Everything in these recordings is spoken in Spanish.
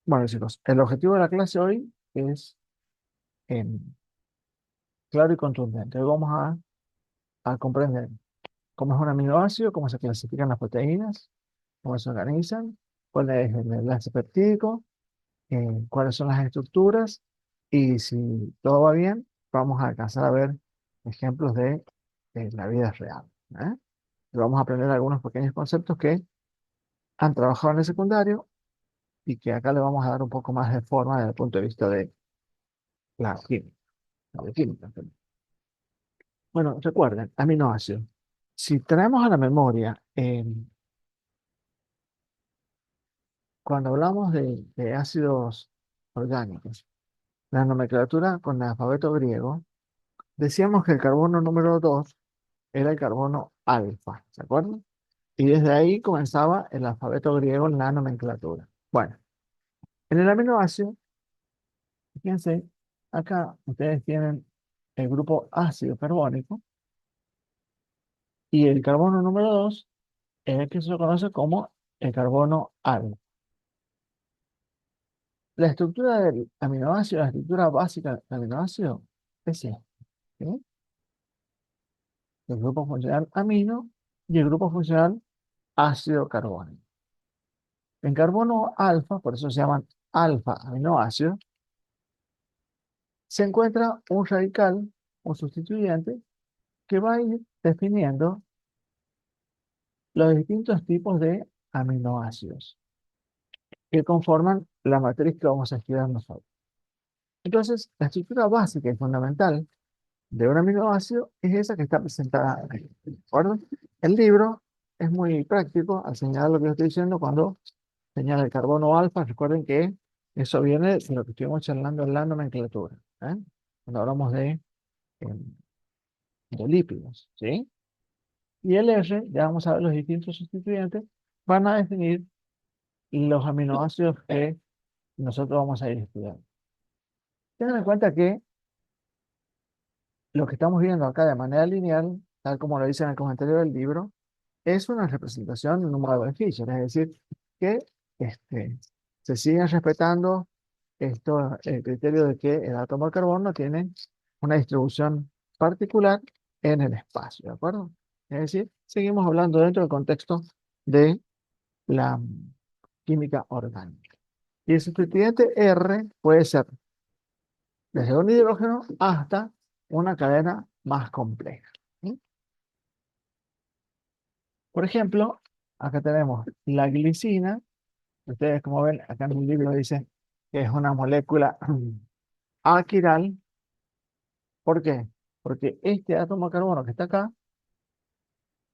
Bueno, chicos, el objetivo de la clase hoy es claro y contundente. Hoy vamos a comprender cómo es un aminoácido, cómo se clasifican las proteínas, cómo se organizan, cuál es el enlace peptídico, cuáles son las estructuras y si todo va bien, vamos a alcanzar a ver ejemplos de la vida real. ¿Eh? Y vamos a aprender algunos pequeños conceptos que han trabajado en el secundario y que acá le vamos a dar un poco más de forma desde el punto de vista de la química. De química. Bueno, recuerden, aminoácidos. Si traemos a la memoria, cuando hablamos de ácidos orgánicos, la nomenclatura con el alfabeto griego, decíamos que el carbono número 2 era el carbono alfa, ¿se acuerdan? Y desde ahí comenzaba el alfabeto griego en la nomenclatura. Bueno, en el aminoácido, fíjense, acá ustedes tienen el grupo ácido carbónico y el carbono número 2 es el que se conoce como el carbono alfa. La estructura del aminoácido, la estructura básica del aminoácido es esta, ¿sí? El grupo funcional amino y el grupo funcional ácido carbónico. En carbono alfa, por eso se llaman alfa aminoácidos, se encuentra un radical, un sustituyente, que va a ir definiendo los distintos tipos de aminoácidos que conforman la matriz que vamos a estudiar nosotros. Entonces, la estructura básica y fundamental de un aminoácido es esa que está presentada ahí. ¿De acuerdo? El libro es muy práctico al señalar lo que yo estoy diciendo cuando señala el carbono alfa. Recuerden que eso viene de lo que estuvimos charlando en la nomenclatura, ¿eh? Cuando hablamos de lípidos, ¿sí? Y el R, ya vamos a ver los distintos sustituyentes, van a definir los aminoácidos que nosotros vamos a ir estudiando. Tengan en cuenta que lo que estamos viendo acá de manera lineal, tal como lo dice en el comentario del libro, es una representación número de Fisher, es decir, que este, se siguen respetando el criterio de que el átomo de carbono tiene una distribución particular en el espacio, ¿de acuerdo? Es decir, seguimos hablando dentro del contexto de la química orgánica. Y el sustituyente R puede ser desde un hidrógeno hasta una cadena más compleja. ¿Sí? Por ejemplo, acá tenemos la glicina. Ustedes, como ven, acá en el libro dice que es una molécula aquiral. ¿Por qué? Porque este átomo de carbono que está acá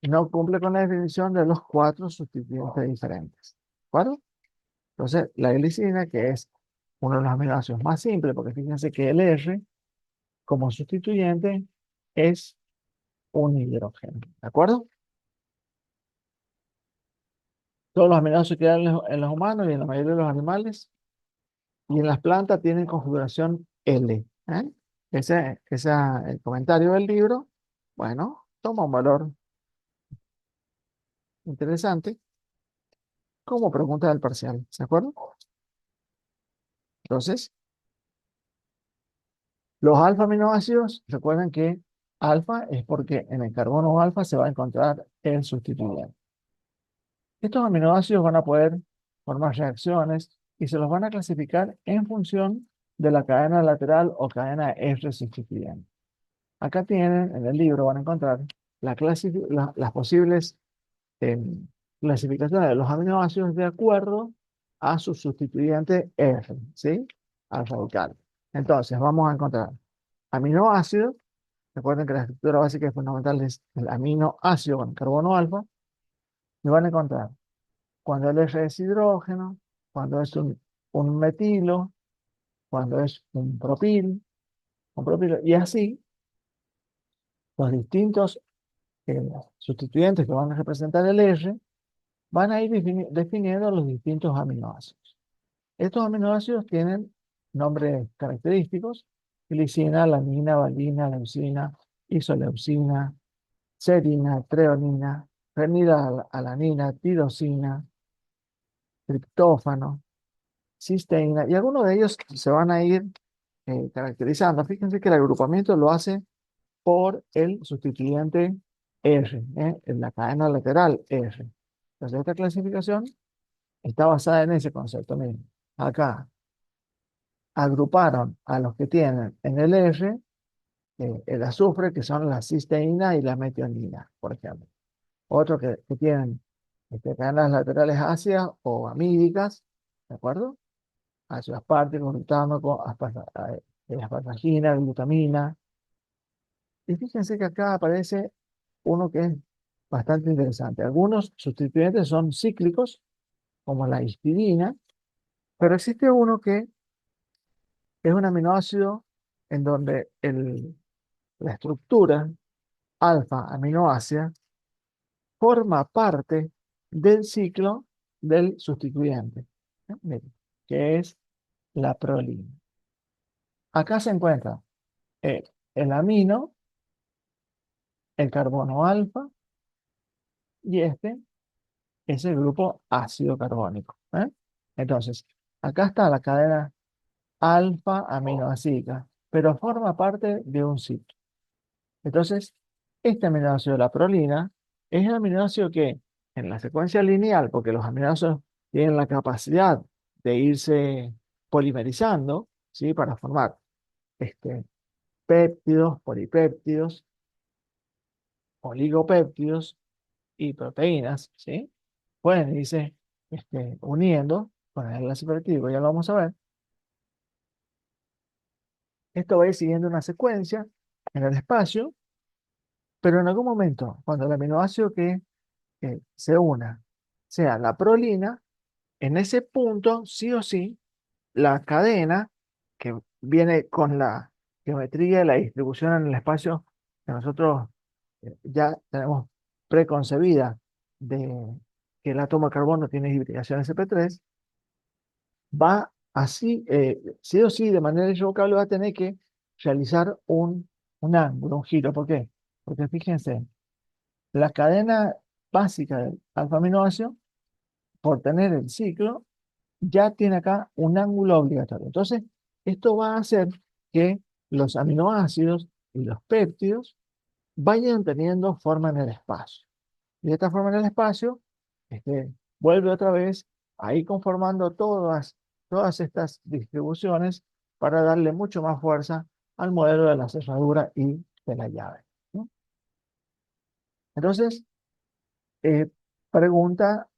no cumple con la definición de los cuatro sustituyentes diferentes. ¿De acuerdo? Entonces, la glicina, que es uno de los aminoácidos más simples, porque fíjense que el R, como sustituyente, es un hidrógeno. ¿De acuerdo? Todos los aminoácidos que hay en los humanos y en la mayoría de los animales y en las plantas tienen configuración L. ¿Eh? El comentario del libro, bueno, toma un valor interesante como pregunta del parcial, ¿de acuerdo? Entonces, los alfa aminoácidos, recuerden que alfa es porque en el carbono alfa se va a encontrar el sustituyente. Estos aminoácidos van a poder formar reacciones y se los van a clasificar en función de la cadena lateral o cadena R sustituyente. Acá tienen, en el libro van a encontrar las posibles em, clasificaciones de los aminoácidos de acuerdo a su sustituyente R, ¿sí? Al radical. Entonces, vamos a encontrar aminoácidos. Recuerden que la estructura básica y fundamental es el aminoácido con carbono alfa. Y van a encontrar cuando el R es hidrógeno, cuando es un metilo, cuando es un propilo, y así los distintos eh, sustituyentes que van a representar el R van a ir definiendo los distintos aminoácidos. Estos aminoácidos tienen nombres característicos: glicina, alanina, valina, leucina, isoleucina, serina, treonina, fenilalanina, tirosina, triptófano. cisteína, y algunos de ellos se van a ir caracterizando. Fíjense que el agrupamiento lo hace por el sustituyente R, en la cadena lateral R. Entonces, esta clasificación está basada en ese concepto mismo. Acá agruparon a los que tienen en el R el azufre, que son la cisteína y la metionina, por ejemplo. Otros que tienen cadenas laterales ácidas o amídicas, ¿de acuerdo? Ácido aspartico, glutámico, aspartagina, glutamina. Y fíjense que acá aparece uno que es bastante interesante. Algunos sustituyentes son cíclicos, como la histidina, pero existe uno que es un aminoácido en donde la estructura alfa aminoácida forma parte del ciclo del sustituyente, ¿no? Miren, que es la prolina. Acá se encuentra eh, el amino, el carbono alfa, y este es el grupo ácido carbónico, ¿eh? Entonces, acá está la cadena alfa aminoácidica, pero forma parte de un ciclo. Entonces, este aminoácido, la prolina, es el aminoácido que en la secuencia lineal, porque los aminoácidos tienen la capacidad de irse polimerizando, ¿sí? Para formar este, péptidos, polipéptidos, oligopéptidos y proteínas, ¿sí? Pueden irse uniendo con el enlace peptídico, ya lo vamos a ver. Esto va a ir siguiendo una secuencia en el espacio, pero en algún momento, cuando el aminoácido que se una sea la prolina, en ese punto, sí o sí, la cadena que viene con la geometría y la distribución en el espacio que nosotros ya tenemos preconcebida de que el átomo de carbono tiene hibridación sp3, va así, sí o sí, de manera irrevocable, va a tener que realizar un ángulo, un giro. ¿Por qué? Porque fíjense, la cadena básica del alfa-aminoácido, por tener el ciclo, ya tiene acá un ángulo obligatorio. Entonces, esto va a hacer que los aminoácidos y los péptidos vayan teniendo forma en el espacio. Y de esta forma en el espacio, vuelve otra vez a ir conformando todas estas distribuciones para darle mucho más fuerza al modelo de la cerradura y de la llave, ¿no? Entonces, eh, pregunta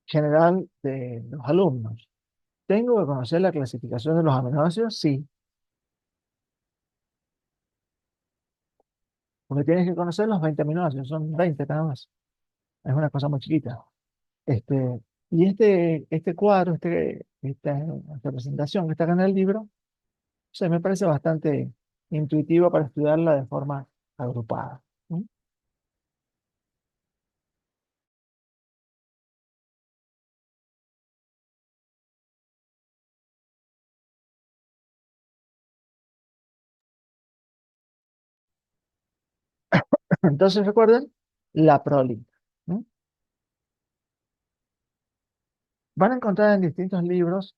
general de los alumnos. ¿Tengo que conocer la clasificación de los aminoácidos? Sí, porque tienes que conocer los 20 aminoácidos, son 20 nada más. Es una cosa muy chiquita. Y este cuadro, esta presentación que está acá en el libro, me parece bastante intuitivo para estudiarla de forma agrupada, ¿no? Entonces recuerden la prolina, ¿no? Van a encontrar en distintos libros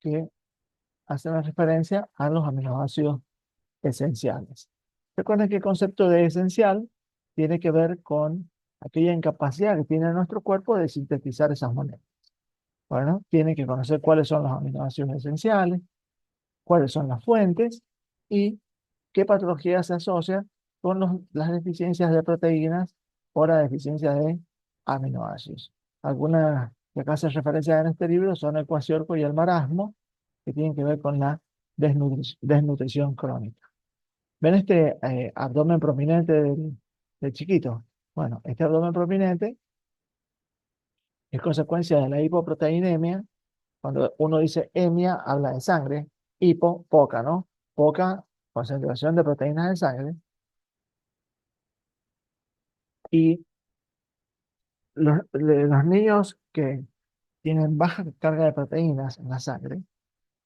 que hacen referencia a los aminoácidos esenciales. Recuerden que el concepto de esencial tiene que ver con aquella incapacidad que tiene nuestro cuerpo de sintetizar esas moléculas. Bueno, tiene que conocer cuáles son los aminoácidos esenciales, cuáles son las fuentes y qué patología se asocia con las deficiencias de proteínas o la deficiencia de aminoácidos. Algunas que acá se referencian en este libro son el kwashiorkor y el marasmo, que tienen que ver con la desnutrición crónica. ¿Ven este abdomen prominente del chiquito? Bueno, este abdomen prominente es consecuencia de la hipoproteinemia. Cuando uno dice emia, habla de sangre. Hipo, poca, ¿no? Poca concentración de proteínas en sangre. Y los niños que tienen baja carga de proteínas en la sangre,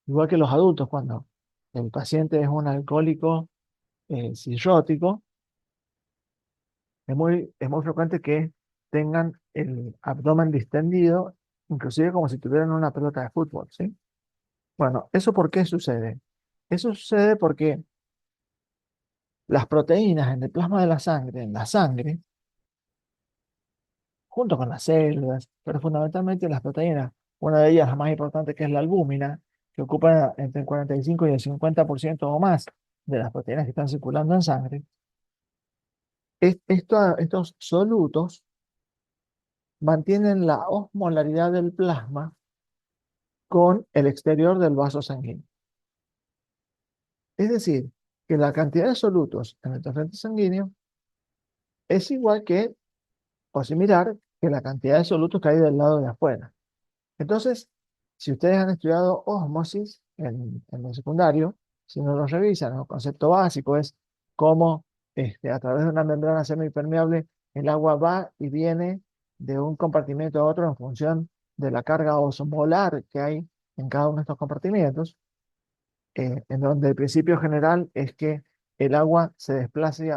igual que los adultos, cuando el paciente es un alcohólico cirrótico, es muy frecuente que tengan el abdomen distendido inclusive como si tuvieran una pelota de fútbol, ¿sí? Bueno, ¿eso por qué sucede? Eso sucede porque las proteínas en el plasma de la sangre, en la sangre, junto con las células, pero fundamentalmente las proteínas, una de ellas, la más importante, que es la albúmina, que ocupa entre el 45 y el 50% o más de las proteínas que están circulando en sangre, estos solutos mantienen la osmolaridad del plasma con el exterior del vaso sanguíneo. Es decir, que la cantidad de solutos en el torrente sanguíneo es igual que, o similar, que la cantidad de solutos que hay del lado de afuera. Entonces, si ustedes han estudiado ósmosis en el secundario, si no lo revisan, el concepto básico es cómo a través de una membrana semipermeable el agua va y viene de un compartimiento a otro en función de la carga osmolar que hay en cada uno de estos compartimientos, en donde el principio general es que el agua se desplace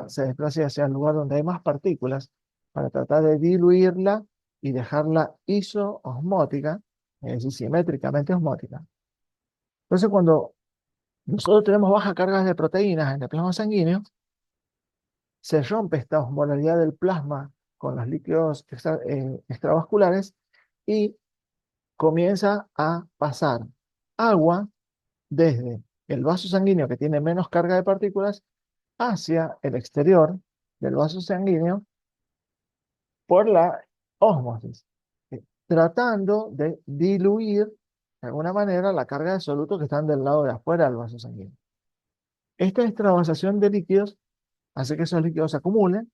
hacia el lugar donde hay más partículas para tratar de diluirla y dejarla isoosmótica, es decir, simétricamente osmótica. Entonces, cuando nosotros tenemos bajas cargas de proteínas en el plasma sanguíneo, se rompe esta osmolaridad del plasma con los líquidos extravasculares y comienza a pasar agua desde el vaso sanguíneo que tiene menos carga de partículas hacia el exterior del vaso sanguíneo por la ósmosis, tratando de diluir de alguna manera la carga de solutos que están del lado de afuera del vaso sanguíneo. Esta extravasación de líquidos hace que esos líquidos se acumulen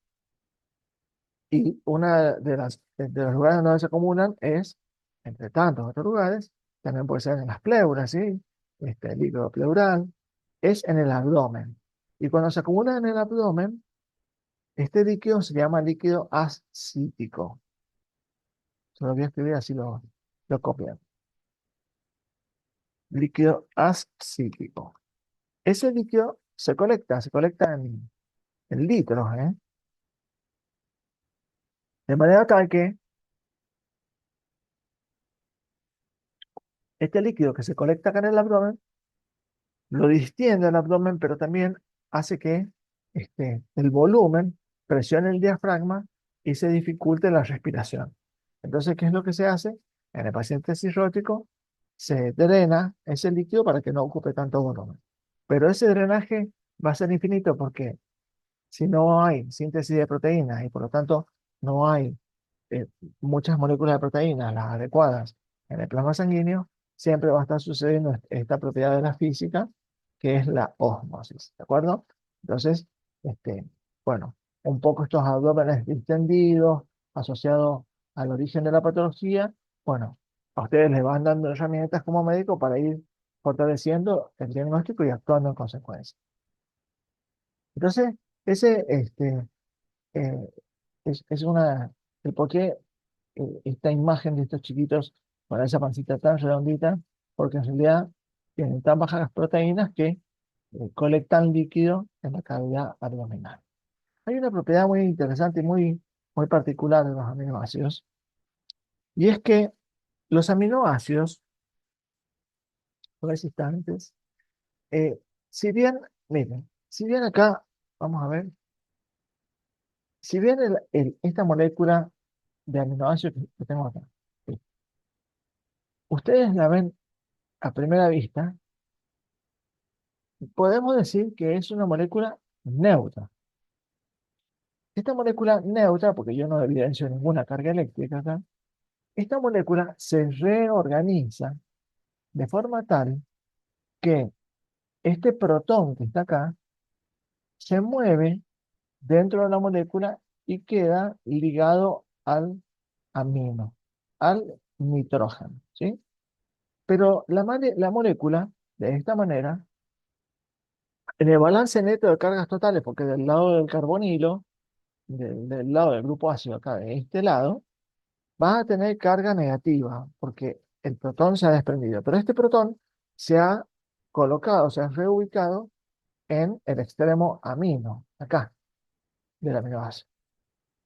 y una de los lugares donde se acumulan es, entre tantos otros lugares, también puede ser en las pleuras, ¿sí? El líquido pleural, es en el abdomen. Y cuando se acumula en el abdomen, este líquido se llama líquido ascítico. Se lo voy a escribir así lo copian. Líquido ascítico. Ese líquido se colecta en litros, ¿eh? De manera tal que este líquido que se colecta acá en el abdomen lo distiende el abdomen, pero también hace que el volumen presione el diafragma y se dificulte la respiración. Entonces, ¿qué es lo que se hace? En el paciente cirrótico se drena ese líquido para que no ocupe tanto volumen. Pero ese drenaje va a ser infinito porque si no hay síntesis de proteínas y por lo tanto no hay eh, muchas moléculas de proteínas, las adecuadas, en el plasma sanguíneo, siempre va a estar sucediendo esta propiedad de la física, que es la ósmosis, ¿de acuerdo? Entonces, bueno, un poco estos abdómenes distendidos, asociados al origen de la patología, bueno, a ustedes les van dando herramientas como médico para ir fortaleciendo el diagnóstico y actuando en consecuencia. Entonces, ese eh, es el por qué esta imagen de estos chiquitos con esa pancita tan redondita, porque en realidad tienen tan bajas proteínas que colectan líquido en la cavidad abdominal. Hay una propiedad muy interesante y muy particular de los aminoácidos, y es que los aminoácidos, a ver si está antes, eh, si bien, miren, si bien acá, vamos a ver, si bien esta molécula de aminoácidos que tengo acá, eh, ustedes la ven a primera vista, podemos decir que es una molécula neutra. Esta molécula neutra, porque yo no evidencio ninguna carga eléctrica acá, esta molécula se reorganiza de forma tal que este protón que está acá se mueve dentro de la molécula y queda ligado al amino, al nitrógeno, ¿sí? Pero la molécula, de esta manera, en el balance neto de cargas totales, porque del lado del carbonilo, del lado del grupo ácido acá, de este lado, va a tener carga negativa, porque el protón se ha desprendido. Pero este protón se ha colocado, se ha reubicado en el extremo amino, acá, del aminoácido.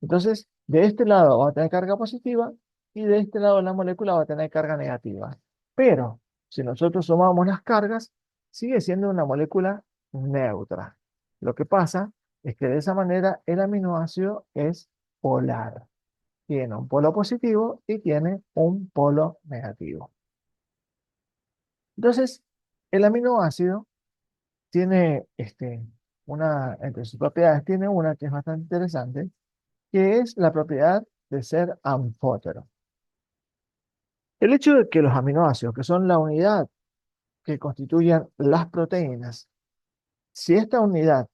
Entonces, de este lado va a tener carga positiva y de este lado la molécula va a tener carga negativa. Pero si nosotros sumamos las cargas, sigue siendo una molécula neutra. Lo que pasa es que de esa manera el aminoácido es polar. Tiene un polo positivo y tiene un polo negativo. Entonces, el aminoácido tiene entre sus propiedades, tiene una que es bastante interesante, que es la propiedad de ser anfótero. El hecho de que los aminoácidos, que son la unidad que constituyen las proteínas, si esta unidad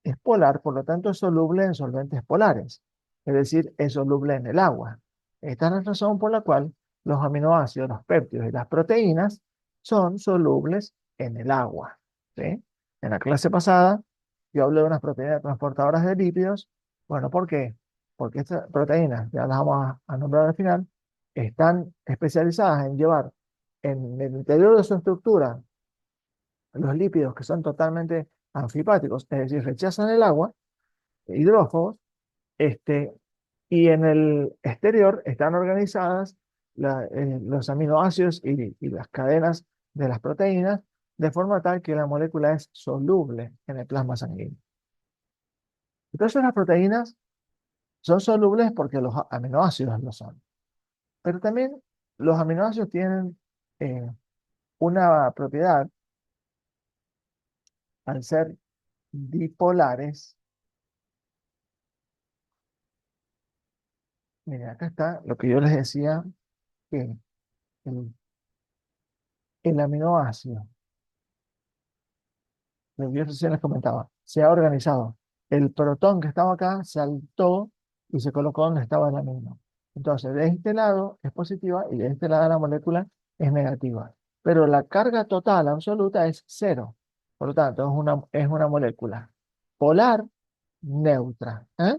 es polar, por lo tanto es soluble en solventes polares, es decir, es soluble en el agua. Esta es la razón por la cual los aminoácidos, los péptidos y las proteínas son solubles en el agua. ¿Sí? En la clase pasada yo hablé de unas proteínas transportadoras de lípidos. Bueno, ¿por qué? Porque estas proteínas, ya las vamos a nombrar al final, están especializadas en llevar en el interior de su estructura los lípidos que son totalmente anfipáticos, es decir, rechazan el agua, hidrófobos, este, y en el exterior están organizadas los aminoácidos y las cadenas de las proteínas de forma tal que la molécula es soluble en el plasma sanguíneo. Entonces las proteínas son solubles porque los aminoácidos lo son. Pero también los aminoácidos tienen una propiedad, al ser dipolares. Miren, acá está lo que yo les decía, que el, el aminoácido, lo que yo recién les comentaba, se ha organizado. El protón que estaba acá saltó y se colocó donde estaba el amino. Entonces, de este lado es positiva y de este lado la molécula es negativa. Pero la carga total absoluta es cero. Por lo tanto, es una molécula polar neutra. ¿Eh?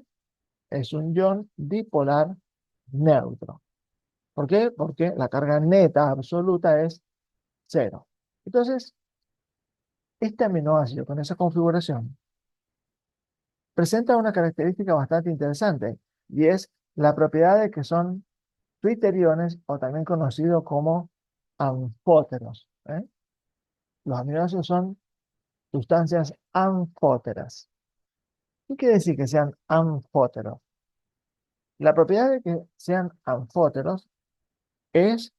Es un ion dipolar neutro. ¿Por qué? Porque la carga neta absoluta es cero. Entonces, este aminoácido con esa configuración presenta una característica bastante interesante y es la propiedad de que son twitteriones o también conocidos como anfóteros. ¿Eh? Los aminoácidos son sustancias anfóteras. ¿Qué quiere decir que sean anfóteros? La propiedad de que sean anfóteros es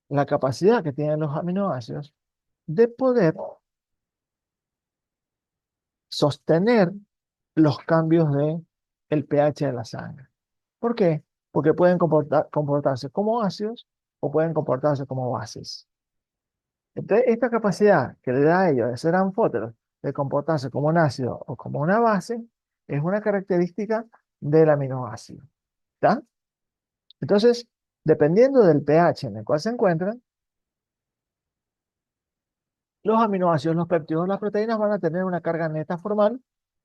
la capacidad que tienen los aminoácidos de poder sostener los cambios de el pH de la sangre. ¿Por qué? Porque pueden comportarse como ácidos o pueden comportarse como bases. Entonces, esta capacidad que le da a ellos de ser anfóteros, de comportarse como un ácido o como una base, es una característica del aminoácido. ¿Está? Entonces, dependiendo del pH en el cual se encuentran, los aminoácidos, los péptidos, las proteínas van a tener una carga neta formal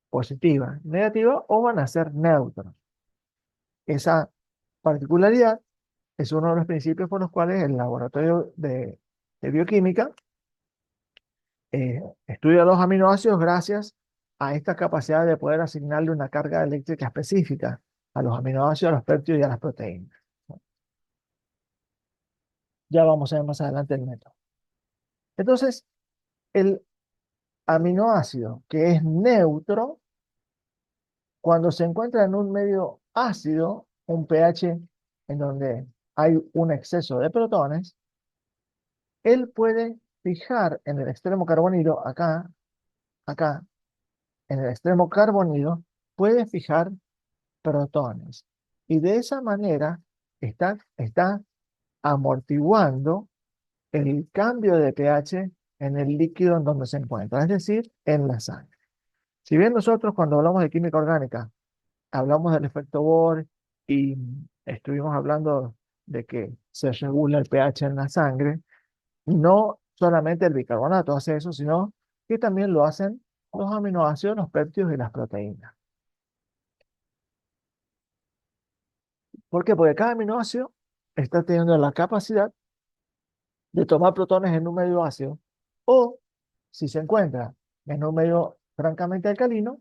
positiva, negativa o van a ser neutros. Esa particularidad es uno de los principios por los cuales el laboratorio de bioquímica estudia los aminoácidos gracias a esta capacidad de poder asignarle una carga eléctrica específica a los aminoácidos, a los péptidos y a las proteínas. Ya vamos a ver más adelante el método. Entonces, el aminoácido que es neutro, cuando se encuentra en un medio ácido, un pH en donde hay un exceso de protones, él puede fijar en el extremo carbonilo, acá, en el extremo carbonilo, puede fijar protones. Y de esa manera está amortiguando el cambio de pH en el líquido en donde se encuentra, es decir, en la sangre. Si bien nosotros cuando hablamos de química orgánica, hablamos del efecto Bohr y estuvimos hablando de que se regula el pH en la sangre, no solamente el bicarbonato hace eso, sino que también lo hacen los aminoácidos, los péptidos y las proteínas. ¿Por qué? Porque cada aminoácido está teniendo la capacidad de tomar protones en un medio ácido o, si se encuentra en un medio francamente alcalino,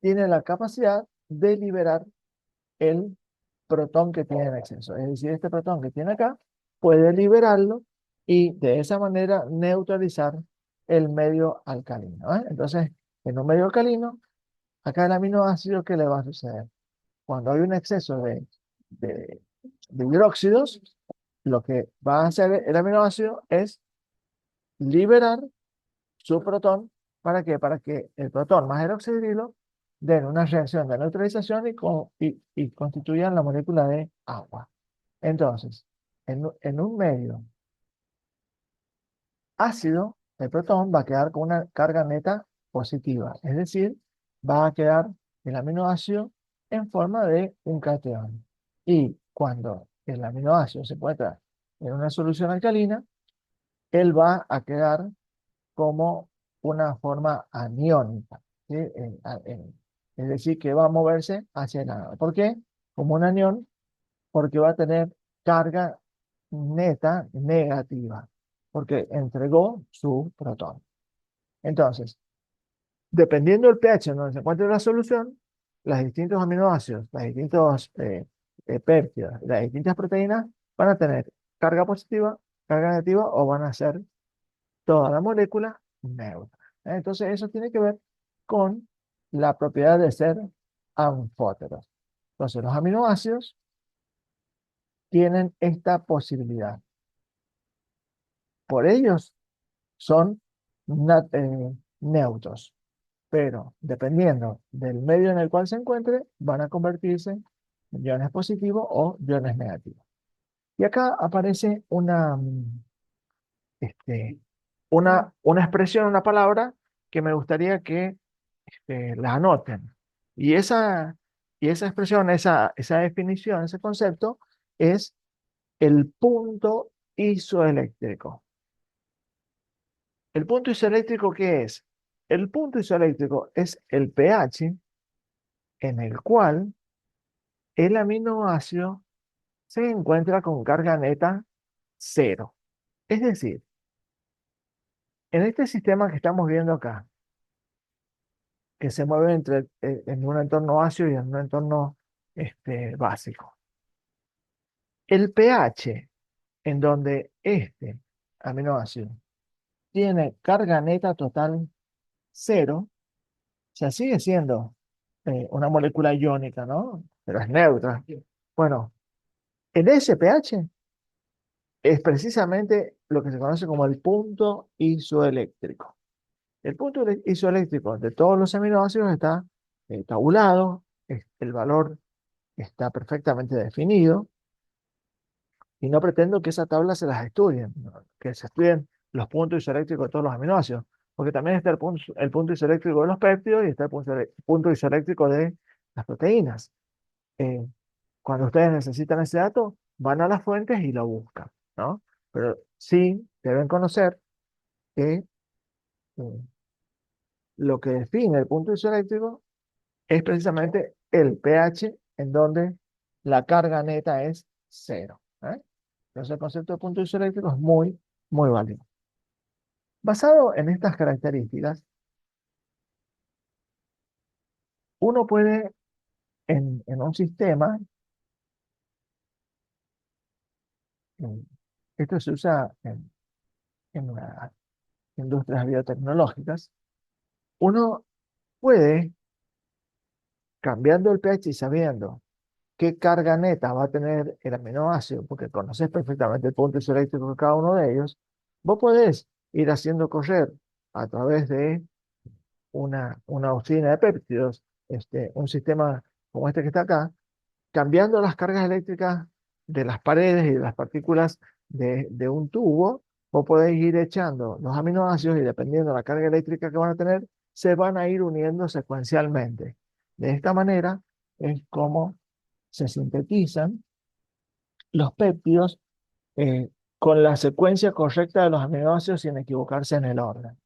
tiene la capacidad de liberar el protón que tiene en exceso. Es decir, este protón que tiene acá puede liberarlo y de esa manera neutralizar el medio alcalino, ¿eh? Entonces, en un medio alcalino, acá el aminoácido, ¿qué le va a suceder? Cuando hay un exceso de, de hidróxidos, lo que va a hacer el aminoácido es liberar su protón. ¿Para qué? Para que el protón más el oxidrilo den una reacción de neutralización y constituyan la molécula de agua. Entonces, en un medio ácido, el protón va a quedar con una carga neta positiva, es decir, va a quedar el aminoácido en forma de un catión. Y cuando el aminoácido se encuentra en una solución alcalina, él va a quedar como una forma aniónica, ¿sí? Es decir, que va a moverse hacia el ánodo. ¿Por qué? Como un anión, porque va a tener carga neta negativa, porque entregó su protón. Entonces, dependiendo del pH en donde se encuentre la solución, los distintos aminoácidos, las distintos péptidos, las distintas proteínas van a tener carga positiva, carga negativa o van a ser toda la molécula neutra. Entonces, eso tiene que ver con la propiedad de ser anfóteros. Entonces, los aminoácidos tienen esta posibilidad. Por ellos son neutros, pero dependiendo del medio en el cual se encuentre, van a convertirse en iones positivos o iones negativos. Y acá aparece este, una expresión, una palabra que me gustaría que la anoten. Y esa expresión, esa definición, ese concepto es el punto isoeléctrico. ¿El punto isoeléctrico qué es? El punto isoeléctrico es el pH en el cual el aminoácido se encuentra con carga neta cero. Es decir, en este sistema que estamos viendo acá, que se mueve en un entorno ácido y en un entorno básico, el pH en donde este aminoácido tiene carga neta total cero, o sea, sigue siendo una molécula iónica, ¿no? Pero es neutra. Bueno, el SPH es precisamente lo que se conoce como el punto isoeléctrico. El punto isoeléctrico de todos los aminoácidos está tabulado, el valor está perfectamente definido, y no pretendo que esa tabla se las estudien, ¿no? Que se estudien los puntos isoeléctricos de todos los aminoácidos, porque también está el punto isoeléctrico de los péptidos y está el punto isoeléctrico de las proteínas. Eh, Cuando ustedes necesitan ese dato, van a las fuentes y lo buscan, ¿no? Pero sí deben conocer que lo que define el punto isoeléctrico es precisamente el pH en donde la carga neta es cero, ¿eh? Entonces el concepto de punto isoeléctrico es muy, muy válido. Basado en estas características, uno puede en un sistema, en- esto se usa en las industrias biotecnológicas, uno puede, cambiando el pH y sabiendo qué carga neta va a tener el aminoácido, porque conoces perfectamente el punto isoeléctrico de cada uno de ellos, vos podés ir haciendo correr a través de una usina de péptidos, un sistema como este que está acá, cambiando las cargas eléctricas de las paredes y de las partículas de un tubo, vos podés ir echando los aminoácidos y dependiendo de la carga eléctrica que van a tener, se van a ir uniendo secuencialmente. De esta manera es como se sintetizan los péptidos eh, con la secuencia correcta de los aminoácidos sin equivocarse en el orden.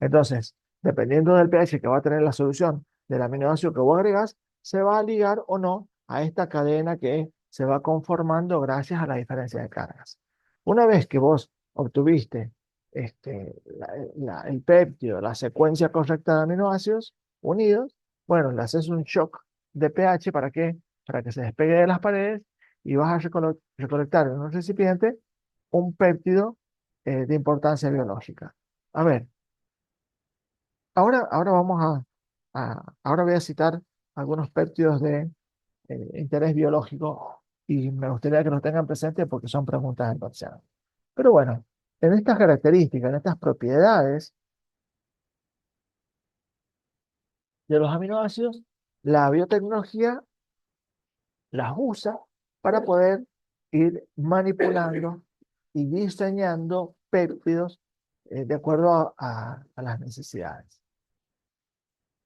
Entonces, dependiendo del pH que va a tener la solución del aminoácido que vos agregás, se va a ligar o no a esta cadena que se va conformando gracias a la diferencia de cargas. Una vez que vos obtuviste el péptido, la secuencia correcta de aminoácidos unidos, bueno, le haces un shock de pH para que para que se despegue de las paredes y vas a recolectar en un recipiente un péptido de importancia biológica. A ver, ahora vamos ahora voy a citar algunos péptidos de interés biológico y me gustaría que los tengan presentes porque son preguntas del parcial. Pero bueno, en estas características, en estas propiedades de los aminoácidos, la biotecnología las usa para poder ir manipulando y diseñando péptidos de acuerdo a las necesidades.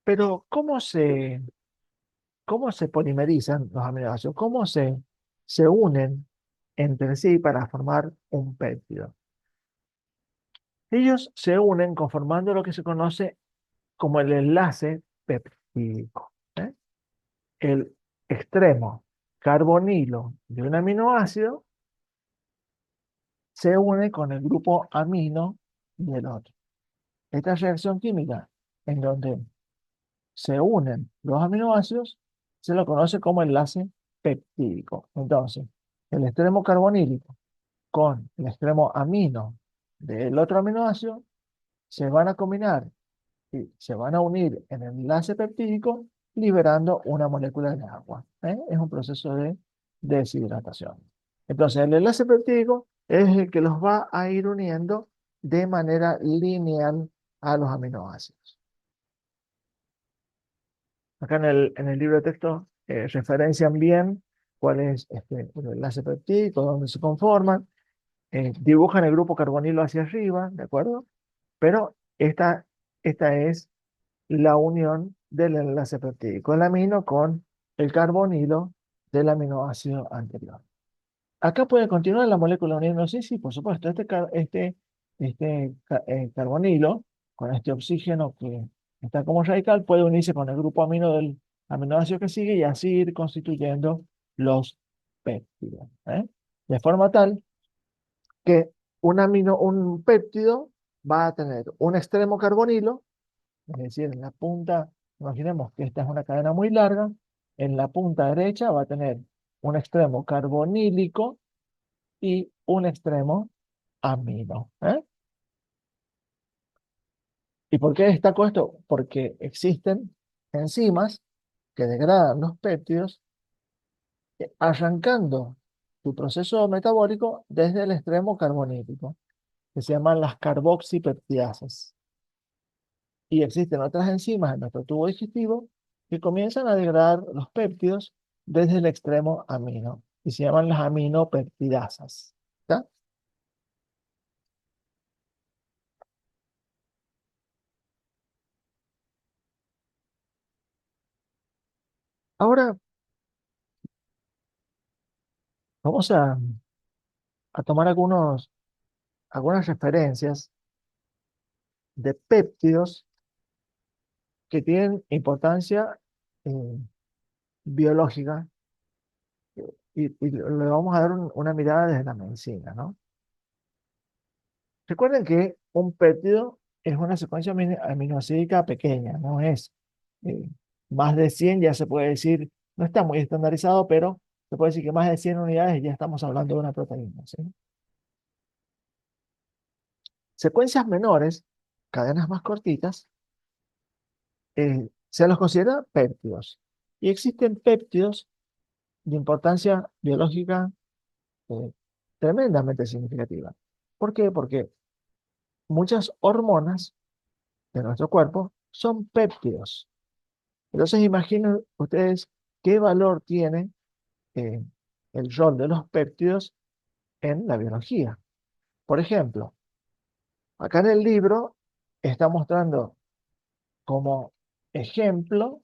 Pero, cómo se polimerizan los aminoácidos? ¿Cómo se unen entre sí para formar un péptido? Ellos se unen conformando lo que se conoce como el enlace peptídico. ¿Eh? El extremo carbonilo de un aminoácido se une con el grupo amino del otro. Esta reacción química, en donde se unen los aminoácidos, se lo conoce como enlace peptídico. Entonces, el extremo carbonílico con el extremo amino del otro aminoácido se van a combinar y se van a unir en el enlace peptídico, liberando una molécula de agua. ¿Eh? Es un proceso de deshidratación. Entonces, el enlace peptídico es el que los va a ir uniendo de manera lineal a los aminoácidos. Acá en el libro de texto referencian bien cuál es el enlace peptídico, dónde se conforman, dibujan el grupo carbonilo hacia arriba, ¿de acuerdo? Pero esta es la unión del enlace peptídico, el amino con el carbonilo del aminoácido anterior. Acá puede continuar la molécula uniendo, sí, sí, por supuesto, carbonilo con este oxígeno que está como radical puede unirse con el grupo amino del aminoácido que sigue y así ir constituyendo los péptidos. ¿Eh? De forma tal que un péptido va a tener un extremo carbonilo, es decir, en la punta, imaginemos que esta es una cadena muy larga, en la punta derecha va a tener un extremo carbonílico y un extremo amino. ¿Eh? ¿Y por qué destaco esto? Porque existen enzimas que degradan los péptidos arrancando su proceso metabólico desde el extremo carbonílico, que se llaman las carboxipeptidasas. Y existen otras enzimas en nuestro tubo digestivo que comienzan a degradar los péptidos desde el extremo amino y se llaman las aminopeptidasas. ¿Ya? Ahora vamos a tomar algunas referencias de péptidos que tienen importancia eh, biológica y le vamos a dar una mirada desde la medicina, ¿no? Recuerden que un péptido es una secuencia aminoácidica pequeña, no es eh, más de 100, ya se puede decir, no está muy estandarizado, pero se puede decir que más de 100 unidades ya estamos hablando de una proteína, ¿sí? Secuencias menores, cadenas más cortitas, se los considera péptidos. Y existen péptidos de importancia biológica eh, tremendamente significativa. ¿Por qué? Porque muchas hormonas de nuestro cuerpo son péptidos. Entonces imaginen ustedes qué valor tiene eh, el rol de los péptidos en la biología. Por ejemplo, acá en el libro está mostrando como ejemplo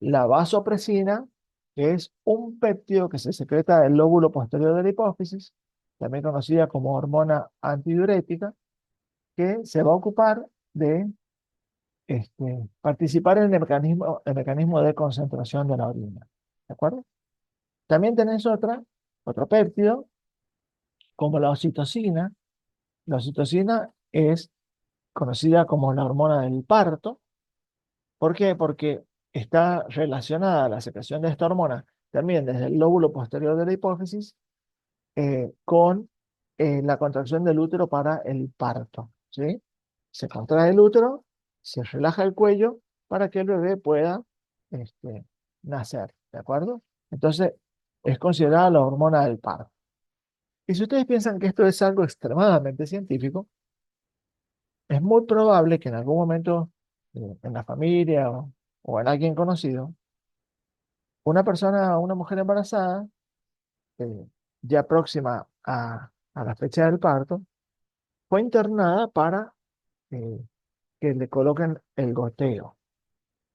la vasopresina, que es un péptido que se secreta del lóbulo posterior de la hipófisis, también conocida como hormona antidiurética, que se va a ocupar de participar en el mecanismo de concentración de la orina. ¿De acuerdo? También tenés otro péptido, como la oxitocina. La oxitocina es conocida como la hormona del parto. ¿Por qué? Porque está relacionada a la secreción de esta hormona también desde el lóbulo posterior de la hipófisis, con la contracción del útero para el parto, ¿sí? Se contrae el útero, se relaja el cuello para que el bebé pueda este, nacer, ¿de acuerdo? Entonces, es considerada la hormona del parto. Y si ustedes piensan que esto es algo extremadamente científico, es muy probable que en algún momento en la familia o en alguien conocido, una persona, una mujer embarazada, eh, ya próxima a la fecha del parto, fue internada para eh, que le coloquen el goteo.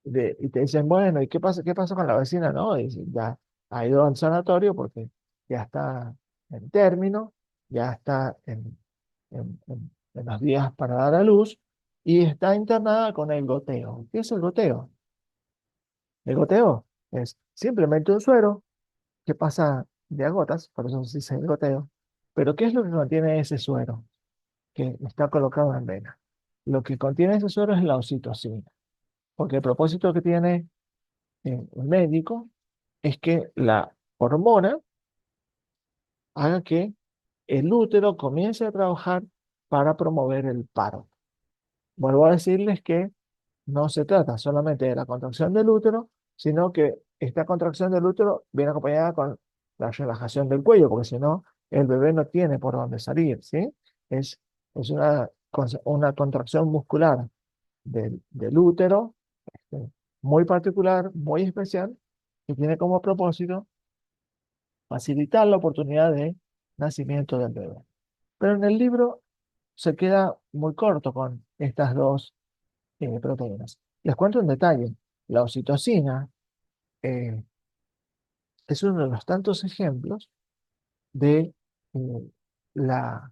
Y te dicen, bueno, ¿y qué pasa? ¿Qué pasó con la vecina? No, y dicen, ya ha ido al sanatorio porque ya está en término, ya está en los días para dar a luz y está internada con el goteo. ¿Qué es el goteo? El goteo es simplemente un suero que pasa de a gotas, por eso se dice el goteo. Pero ¿qué es lo que contiene ese suero que está colocado en vena? Lo que contiene ese suero es la oxitocina, porque el propósito que tiene el médico es que la hormona haga que el útero comience a trabajar para promover el paro. Vuelvo a decirles que no se trata solamente de la contracción del útero, sino que esta contracción del útero viene acompañada con la relajación del cuello, porque si no, el bebé no tiene por dónde salir, ¿sí? Es, es una contracción muscular del útero muy particular, muy especial, que tiene como propósito facilitar la oportunidad de nacimiento del bebé. Pero en el libro se queda muy corto con estas dos proteínas. Les cuento en detalle. La oxitocina eh, es uno de los tantos ejemplos de eh, la,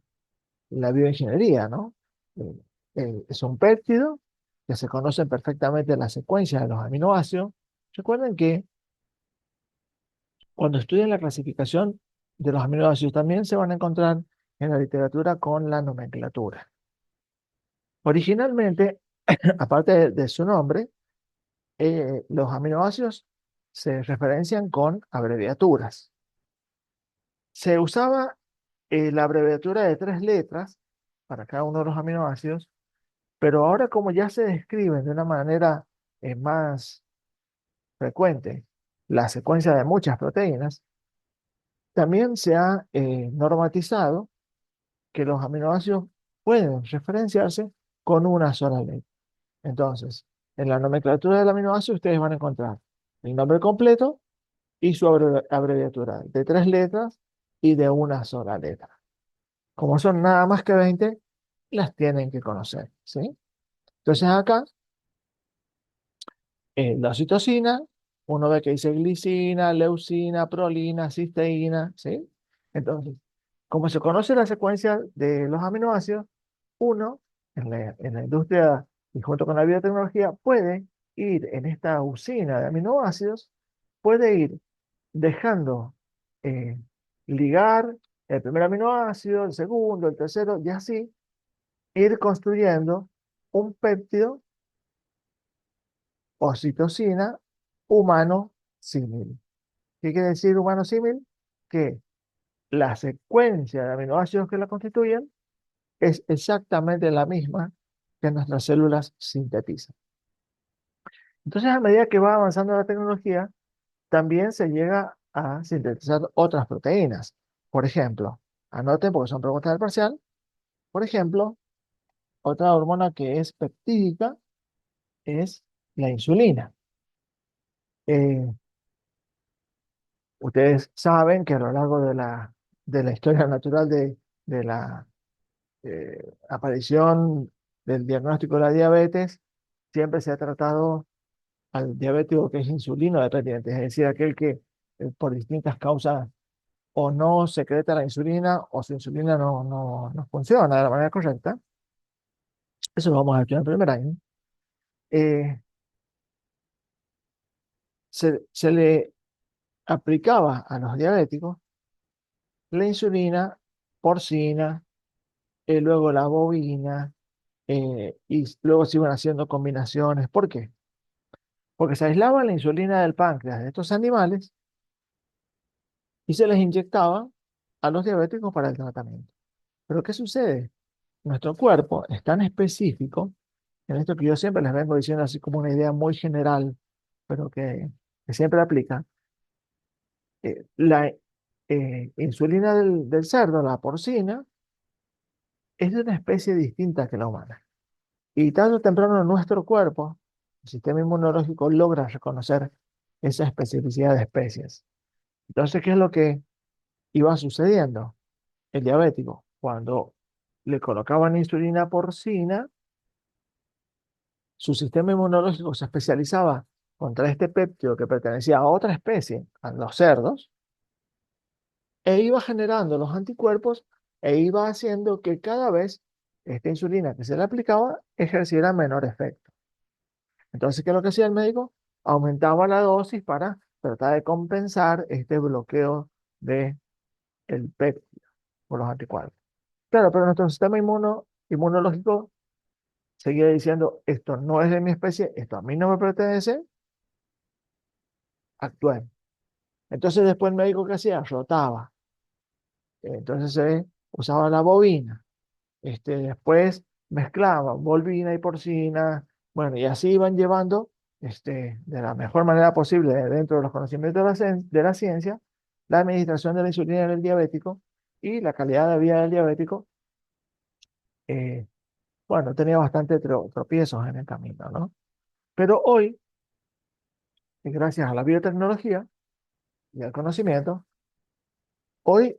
la bioingeniería, ¿no? Eh, es un péptido que se conoce perfectamente la secuencia de los aminoácidos. Recuerden que cuando estudian la clasificación de los aminoácidos también se van a encontrar en la literatura con la nomenclatura. Originalmente, aparte de su nombre, los aminoácidos se referencian con abreviaturas. Se usaba la abreviatura de 3 letras para cada uno de los aminoácidos, pero ahora como ya se describen de una manera más frecuente la secuencia de muchas proteínas, también se ha normatizado que los aminoácidos pueden referenciarse con una sola letra. Entonces, en la nomenclatura del aminoácido ustedes van a encontrar el nombre completo y su abreviatura de 3 letras y de una sola letra. Como son nada más que 20, las tienen que conocer, ¿sí? Entonces acá, la oxitocina, uno ve que dice glicina, leucina, prolina, cisteína, ¿sí? Entonces, como se conoce la secuencia de los aminoácidos, uno en la industria y junto con la biotecnología puede ir en esta usina de aminoácidos, puede ir dejando eh, ligar el primer aminoácido, el segundo, el tercero, y así ir construyendo un péptido oxitocina humano símil. ¿Qué quiere decir humano símil? Que la secuencia de aminoácidos que la constituyen es exactamente la misma que nuestras células sintetizan. Entonces, a medida que va avanzando la tecnología, también se llega a sintetizar otras proteínas. Por ejemplo, anoten porque son preguntas del parcial. Por ejemplo, otra hormona que es peptídica es la insulina. Eh, Ustedes saben que a lo largo de la historia natural de la aparición del diagnóstico de la diabetes, siempre se ha tratado al diabético que es insulino dependiente, es decir, aquel que por distintas causas o no secreta la insulina o su insulina no funciona de la manera correcta. Eso lo vamos a estudiar en el primer año. Eh, se le aplicaba a los diabéticos la insulina porcina, luego la bovina, y luego se iban haciendo combinaciones. ¿Por qué? Porque se aislaba la insulina del páncreas de estos animales y se les inyectaba a los diabéticos para el tratamiento. Pero ¿qué sucede? Nuestro cuerpo es tan específico, en esto que yo siempre les vengo diciendo así como una idea muy general, pero que siempre aplica. La insulina del cerdo, la porcina, es de una especie distinta que la humana. Y tarde o temprano nuestro cuerpo, el sistema inmunológico, logra reconocer esa especificidad de especies. Entonces, ¿qué es lo que iba sucediendo? El diabético, cuando le colocaban insulina porcina, su sistema inmunológico se especializaba contra este péptido que pertenecía a otra especie, a los cerdos, e iba generando los anticuerpos e iba haciendo que cada vez esta insulina que se le aplicaba ejerciera menor efecto. Entonces, ¿qué es lo que hacía el médico? Aumentaba la dosis para tratar de compensar este bloqueo del péptido por los anticuerpos. Claro, pero nuestro sistema inmunológico seguía diciendo, esto no es de mi especie, esto a mí no me pertenece, actué. Entonces después el médico que hacía, rotaba. Entonces se usaba la bovina. Después mezclaban bovina y porcina. Bueno, y así iban llevando de la mejor manera posible dentro de los conocimientos de la ciencia, la administración de la insulina en el diabético y la calidad de vida del diabético. eh, bueno, tenía bastante tropiezos en el camino, ¿no? Pero hoy, gracias a la biotecnología y al conocimiento, hoy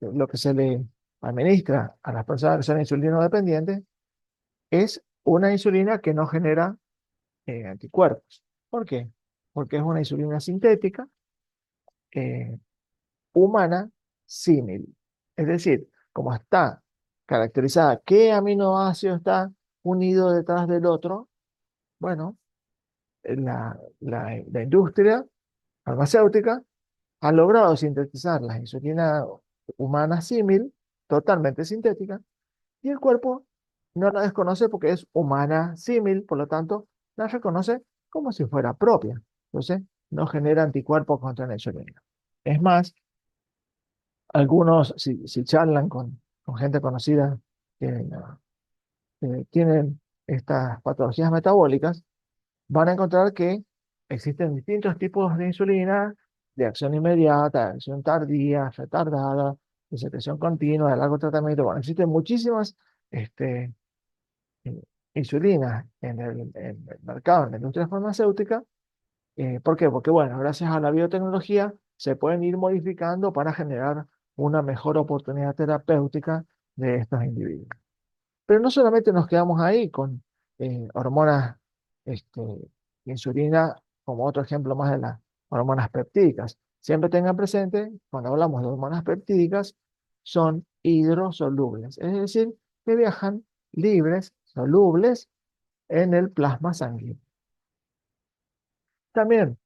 lo que se le administra a las personas que son insulino dependientes es una insulina que no genera anticuerpos. ¿Por qué? Porque es una insulina sintética, eh, humana, símil. Es decir, como está caracterizada, qué aminoácido está unido detrás del otro, bueno, la industria farmacéutica ha logrado sintetizar la insulina humana símil, totalmente sintética, y el cuerpo no la desconoce porque es humana símil, por lo tanto, la reconoce como si fuera propia. Entonces, no genera anticuerpos contra la insulina. Es más, algunos, si charlan con gente conocida que tienen estas patologías metabólicas, van a encontrar que existen distintos tipos de insulina, de acción inmediata, de acción tardía, retardada, de secreción continua, de largo tratamiento. Bueno, existen muchísimas este, eh, insulina en el mercado, en la industria farmacéutica. ¿Por qué? Porque, bueno, gracias a la biotecnología se pueden ir modificando para generar una mejor oportunidad terapéutica de estos individuos. Pero no solamente nos quedamos ahí con hormonas, este, insulina, como otro ejemplo más de las hormonas peptídicas. Siempre tengan presente, cuando hablamos de hormonas peptídicas, son hidrosolubles, es decir, que viajan libres, solubles en el plasma sanguíneo. También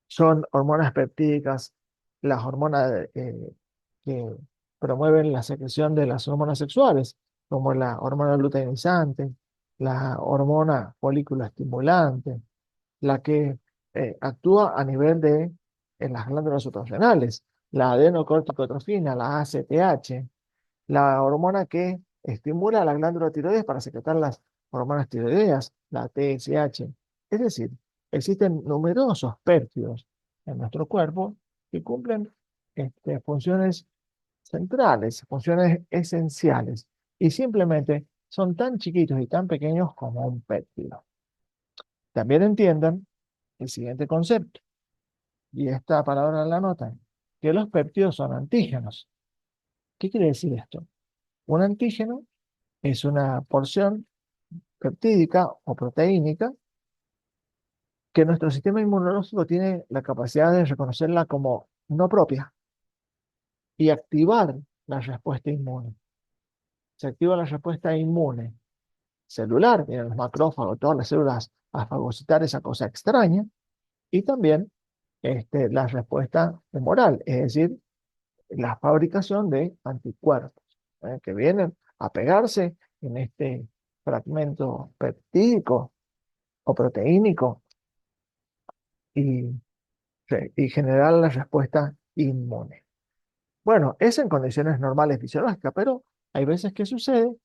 son hormonas peptídicas, las hormonas que promueven la secreción de las hormonas sexuales, como la hormona luteinizante, la hormona folículo estimulante, la que actúa a nivel de en las glándulas suprarrenales, la adenocorticotrofina, la ACTH, la hormona que estimula la glándula tiroides para secretar las hormonas tiroideas, la TSH. Es decir, existen numerosos péptidos en nuestro cuerpo que cumplen funciones centrales, funciones esenciales, y simplemente son tan chiquitos y tan pequeños como un péptido. También entiendan el siguiente concepto, y esta palabra la notan, que los péptidos son antígenos. ¿Qué quiere decir esto? Un antígeno es una porción peptídica o proteínica que nuestro sistema inmunológico tiene la capacidad de reconocerla como no propia y activar la respuesta inmune. Se activa la respuesta inmune celular, tienen los macrófagos, todas las células a fagocitar esa cosa extraña, y también la respuesta humoral, es decir, la fabricación de anticuerpos, que vienen a pegarse en este fragmento peptídico o proteínico y y generar la respuesta inmune. Bueno, es en condiciones normales fisiológicas, pero hay veces que sucede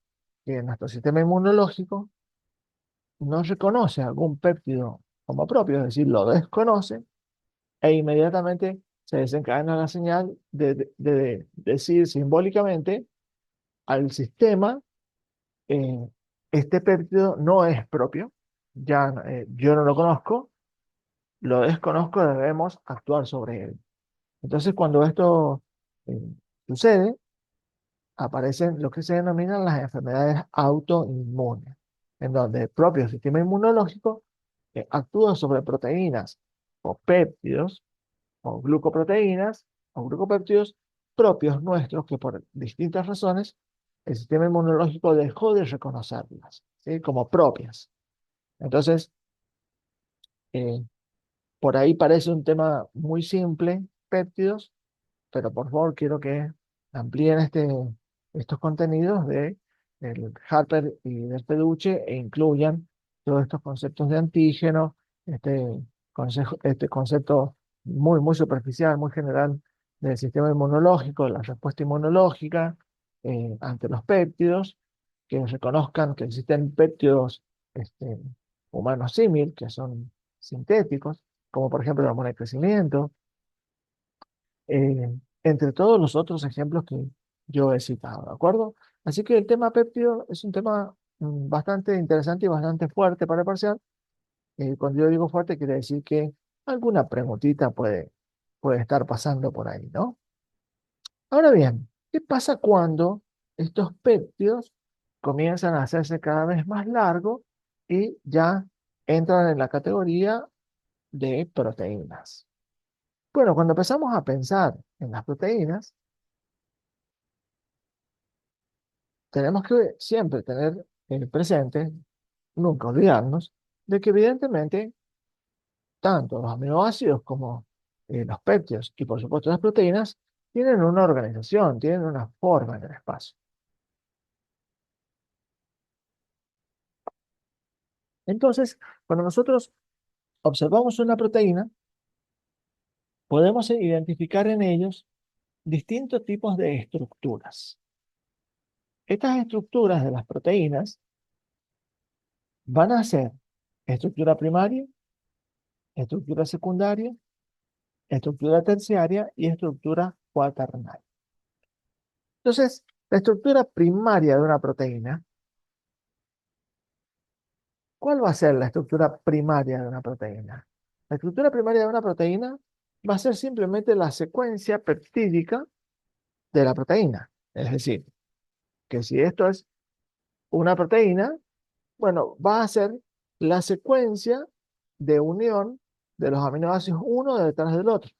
que nuestro sistema inmunológico no reconoce algún péptido como propio, es decir, lo desconoce e inmediatamente se desencadena la señal de decir simbólicamente al sistema, eh, este péptido no es propio, ya yo no lo conozco, lo desconozco, debemos actuar sobre él. Entonces, cuando esto eh, sucede, aparecen lo que se denominan las enfermedades autoinmunes, en donde el propio sistema inmunológico actúa sobre proteínas o péptidos o glucoproteínas o glucopéptidos propios nuestros que por distintas razones el sistema inmunológico dejó de reconocerlas, ¿sí? Como propias. Entonces, eh, por ahí parece un tema muy simple, péptidos, pero por favor quiero que amplíen estos contenidos de el Harper y del Peduche e incluyan todos estos conceptos de antígeno, este concepto muy superficial, muy general del sistema inmunológico, de la respuesta inmunológica ante los péptidos, que reconozcan que existen péptidos este, humanos símil, que son sintéticos, como por ejemplo la hormona de crecimiento, entre todos los otros ejemplos que yo he citado, ¿de acuerdo? Así que el tema péptido es un tema bastante interesante y bastante fuerte para el parcial. Cuando yo digo fuerte, quiere decir que alguna preguntita puede estar pasando por ahí, ¿no? Ahora bien, ¿qué pasa cuando estos péptidos comienzan a hacerse cada vez más largos y ya entran en la categoría de proteínas? Bueno, cuando empezamos a pensar en las proteínas, tenemos que siempre tener presente, nunca olvidarnos, de que evidentemente tanto los aminoácidos como los péptidos y por supuesto las proteínas tienen una organización, tienen una forma en el espacio. Entonces, cuando nosotros observamos una proteína, podemos identificar en ellos distintos tipos de estructuras. Estas estructuras de las proteínas van a ser estructura primaria, estructura secundaria, estructura terciaria y estructura cuaternaria. Entonces, la estructura primaria de una proteína, ¿cuál va a ser la estructura primaria de una proteína? La estructura primaria de una proteína va a ser simplemente la secuencia peptídica de la proteína. Es decir, que si esto es una proteína, bueno, va a ser la secuencia de unión de los aminoácidos uno detrás del otro,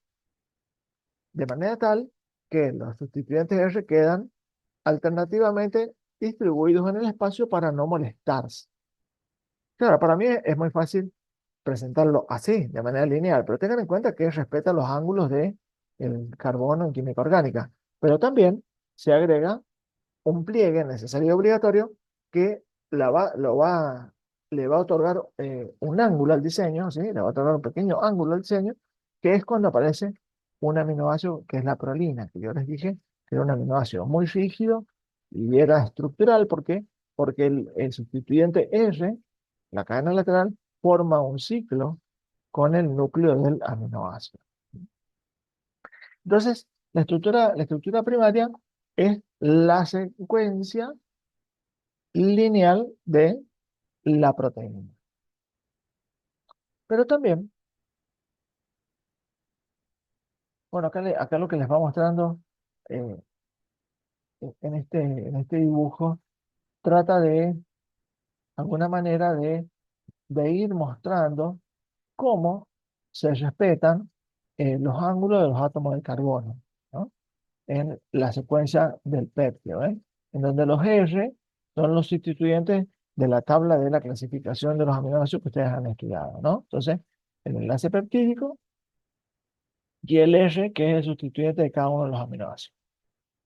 de manera tal que los sustituyentes R quedan alternativamente distribuidos en el espacio para no molestarse. Claro, para mí es muy fácil presentarlo así, de manera lineal, pero tengan en cuenta que respeta los ángulos de el carbono en química orgánica, pero también se agrega un pliegue necesario y obligatorio que le va a otorgar un ángulo al diseño, ¿sí? Le va a otorgar un pequeño ángulo al diseño, que es cuando aparece un aminoácido que es la prolina, que yo les dije que era un aminoácido muy rígido y era estructural. ¿Por qué? Porque el sustituyente R, la cadena lateral, forma un ciclo con el núcleo del aminoácido. Entonces, la estructura primaria es la secuencia lineal de la proteína. Pero también, bueno, acá lo que les va mostrando eh, en este dibujo trata de alguna manera de ir mostrando cómo se respetan los ángulos de los átomos de carbono, ¿no? En la secuencia del péptido, ¿eh? En donde los R son los sustituyentes de la tabla de la clasificación de los aminoácidos que ustedes han estudiado, ¿no? Entonces, el enlace peptídico y el R, que es el sustituyente de cada uno de los aminoácidos.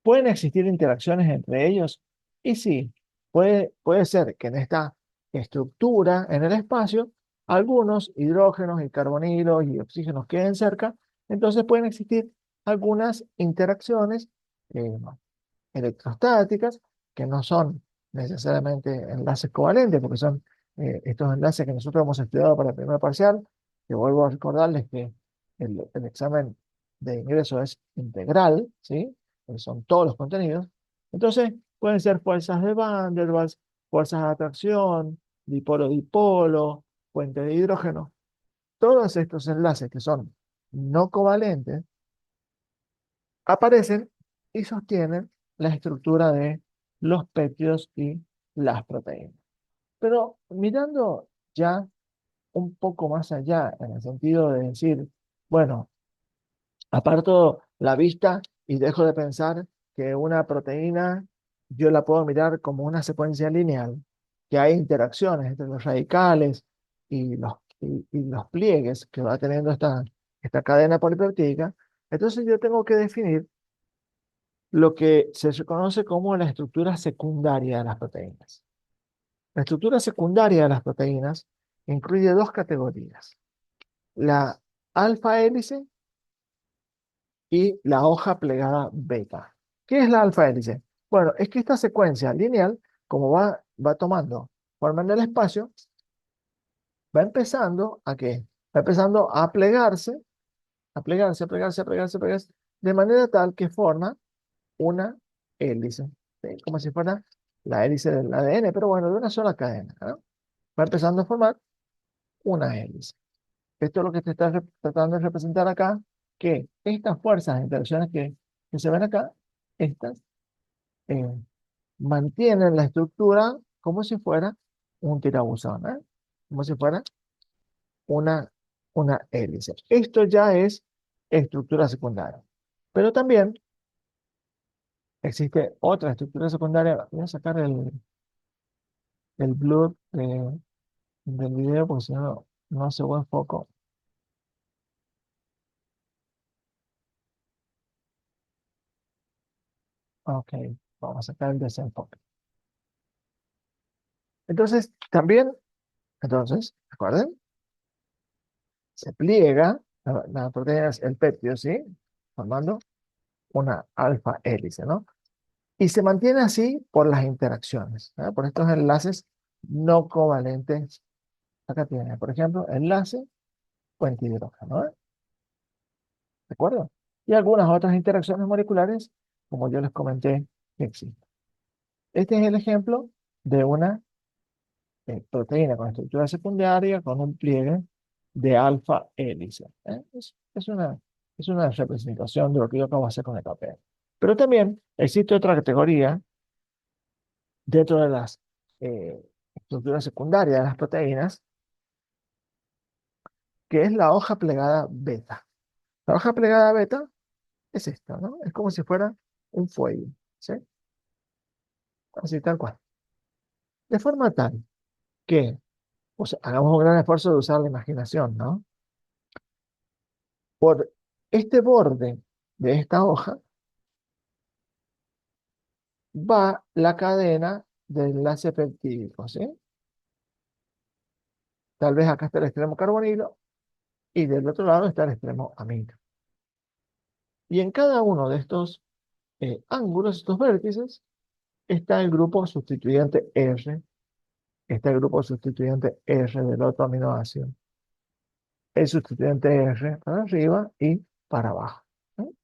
¿Pueden existir interacciones entre ellos? Y sí, puede ser que en esta estructura, en el espacio, algunos hidrógenos y carbonilos y oxígenos queden cerca Entonces pueden existir algunas interacciones eh, electrostáticas que no son necesariamente enlaces covalentes, porque son estos enlaces que nosotros hemos estudiado para el primer parcial, que vuelvo a recordarles que el examen de ingreso es integral, ¿sí? Son todos los contenidos. Entonces, pueden ser fuerzas de Van der Waals, fuerzas de atracción, dipolo-dipolo, puente de hidrógeno. Todos estos enlaces que son no covalentes aparecen y sostienen la estructura de los péptidos y las proteínas. Pero mirando ya un poco más allá, en el sentido de decir, bueno, aparto la vista y dejo de pensar que una proteína yo la puedo mirar como una secuencia lineal, que hay interacciones entre los radicales y los pliegues que va teniendo esta cadena polipeptídica. Entonces yo tengo que definir lo que se conoce como la estructura secundaria de las proteínas. La estructura secundaria de las proteínas incluye dos categorías: la alfa hélice y la hoja plegada beta. ¿Qué es la alfa hélice? Bueno, es que esta secuencia lineal, como va tomando forma en el espacio, va empezando ¿a qué? Va empezando a plegarse, a plegarse, a plegarse, a plegarse, a plegarse, de manera tal que forma una hélice, ¿sí? Como si fuera la hélice del ADN, pero bueno, de una sola cadena, ¿no? Va empezando a formar una hélice. Esto es lo que te está tratando de representar acá, que estas fuerzas de interacciones que se ven acá, estas eh, mantienen la estructura como si fuera un tirabuzón, ¿eh? Como si fuera una, una hélice. Esto ya es estructura secundaria. Pero también existe otra estructura secundaria. Voy a sacar el blur del video porque si no, no hace buen foco. Ok, vamos a sacar el desenfoque. Entonces, también, recuerden, se pliega la proteína, el péptido, ¿sí? Formando una alfa hélice, ¿no? Y se mantiene así por las interacciones, ¿eh? Por estos enlaces no covalentes. Acá tiene, por ejemplo, enlace puente hidrógeno, ¿eh? ¿De acuerdo? Y algunas otras interacciones moleculares, como yo les comenté, que existen. Este es el ejemplo de una proteína con estructura secundaria con un pliegue de alfa hélice, ¿eh? Es una representación de lo que yo acabo de hacer con el papel. Pero también existe otra categoría dentro de las eh, estructuras secundarias de las proteínas, que es la hoja plegada beta. La hoja plegada beta es esta, ¿no? Es como si fuera un fuelle, ¿sí? Así tal cual. De forma tal que, o sea, hagamos un gran esfuerzo de usar la imaginación, ¿no? Por este borde de esta hoja va la cadena de enlace peptídico, ¿sí? Tal vez acá está el extremo carbonilo y del otro lado está el extremo amino. Y en cada uno de estos ángulos, estos vértices, está el grupo sustituyente R, está el grupo sustituyente R del otro aminoácido, el sustituyente R para arriba y para abajo, ¿sí?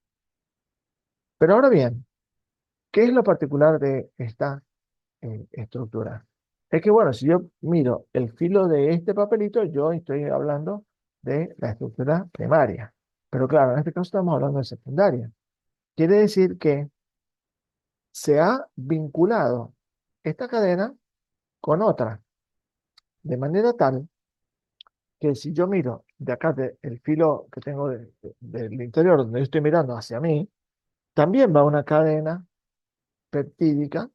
Pero ahora bien, ¿qué es lo particular de esta estructura? Es que, bueno, si yo miro el filo de este papelito, yo estoy hablando de la estructura primaria. Pero claro, en este caso estamos hablando de secundaria. Quiere decir que se ha vinculado esta cadena con otra, de manera tal que si yo miro de acá, el filo que tengo del interior, donde yo estoy mirando hacia mí, también va una cadena peptídica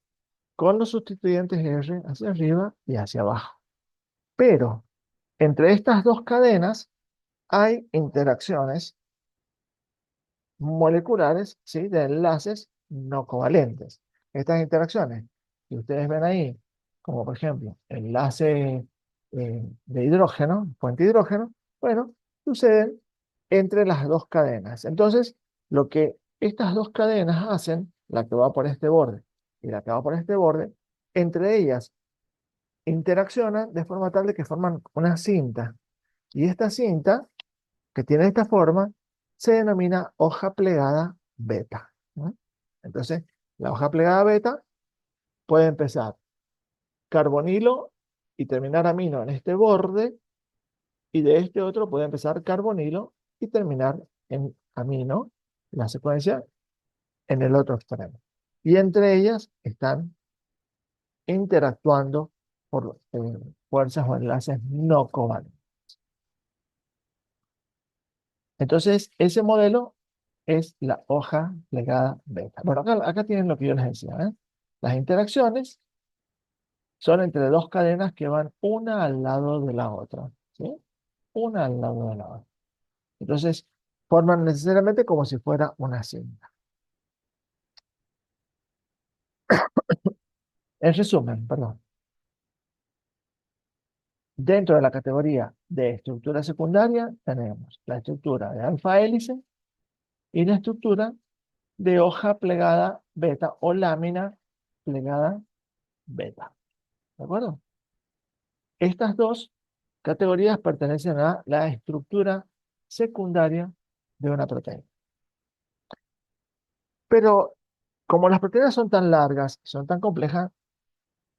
con los sustituyentes R hacia arriba y hacia abajo. Pero entre estas dos cadenas hay interacciones moleculares, ¿sí? De enlaces no covalentes. Estas interacciones que ustedes ven ahí, como por ejemplo enlace de hidrógeno, fuente de hidrógeno, bueno, suceden entre las dos cadenas. Entonces, lo que estas dos cadenas hacen, la que va por este borde y la que va por este borde, entre ellas interaccionan de forma tal de que forman una cinta. Y esta cinta, que tiene esta forma, se denomina hoja plegada beta, ¿no? Entonces, la hoja plegada beta puede empezar carbonilo y terminar amino en este borde, y de este otro puede empezar carbonilo y terminar en amino, la secuencia, en el otro extremo. Y entre ellas están interactuando por fuerzas o enlaces no covalentes. Entonces, ese modelo es la hoja plegada beta. Bueno, acá tienen lo que yo les decía, ¿eh? Las interacciones son entre dos cadenas que van una al lado de la otra, ¿sí? Una al lado de la otra. Entonces, forman necesariamente como si fuera una cinta. En resumen, perdón, dentro de la categoría de estructura secundaria tenemos la estructura de alfa hélice y la estructura de hoja plegada beta o lámina plegada beta. ¿De acuerdo? Estas dos categorías pertenecen a la estructura secundaria de una proteína. Pero como las proteínas son tan largas, son tan complejas,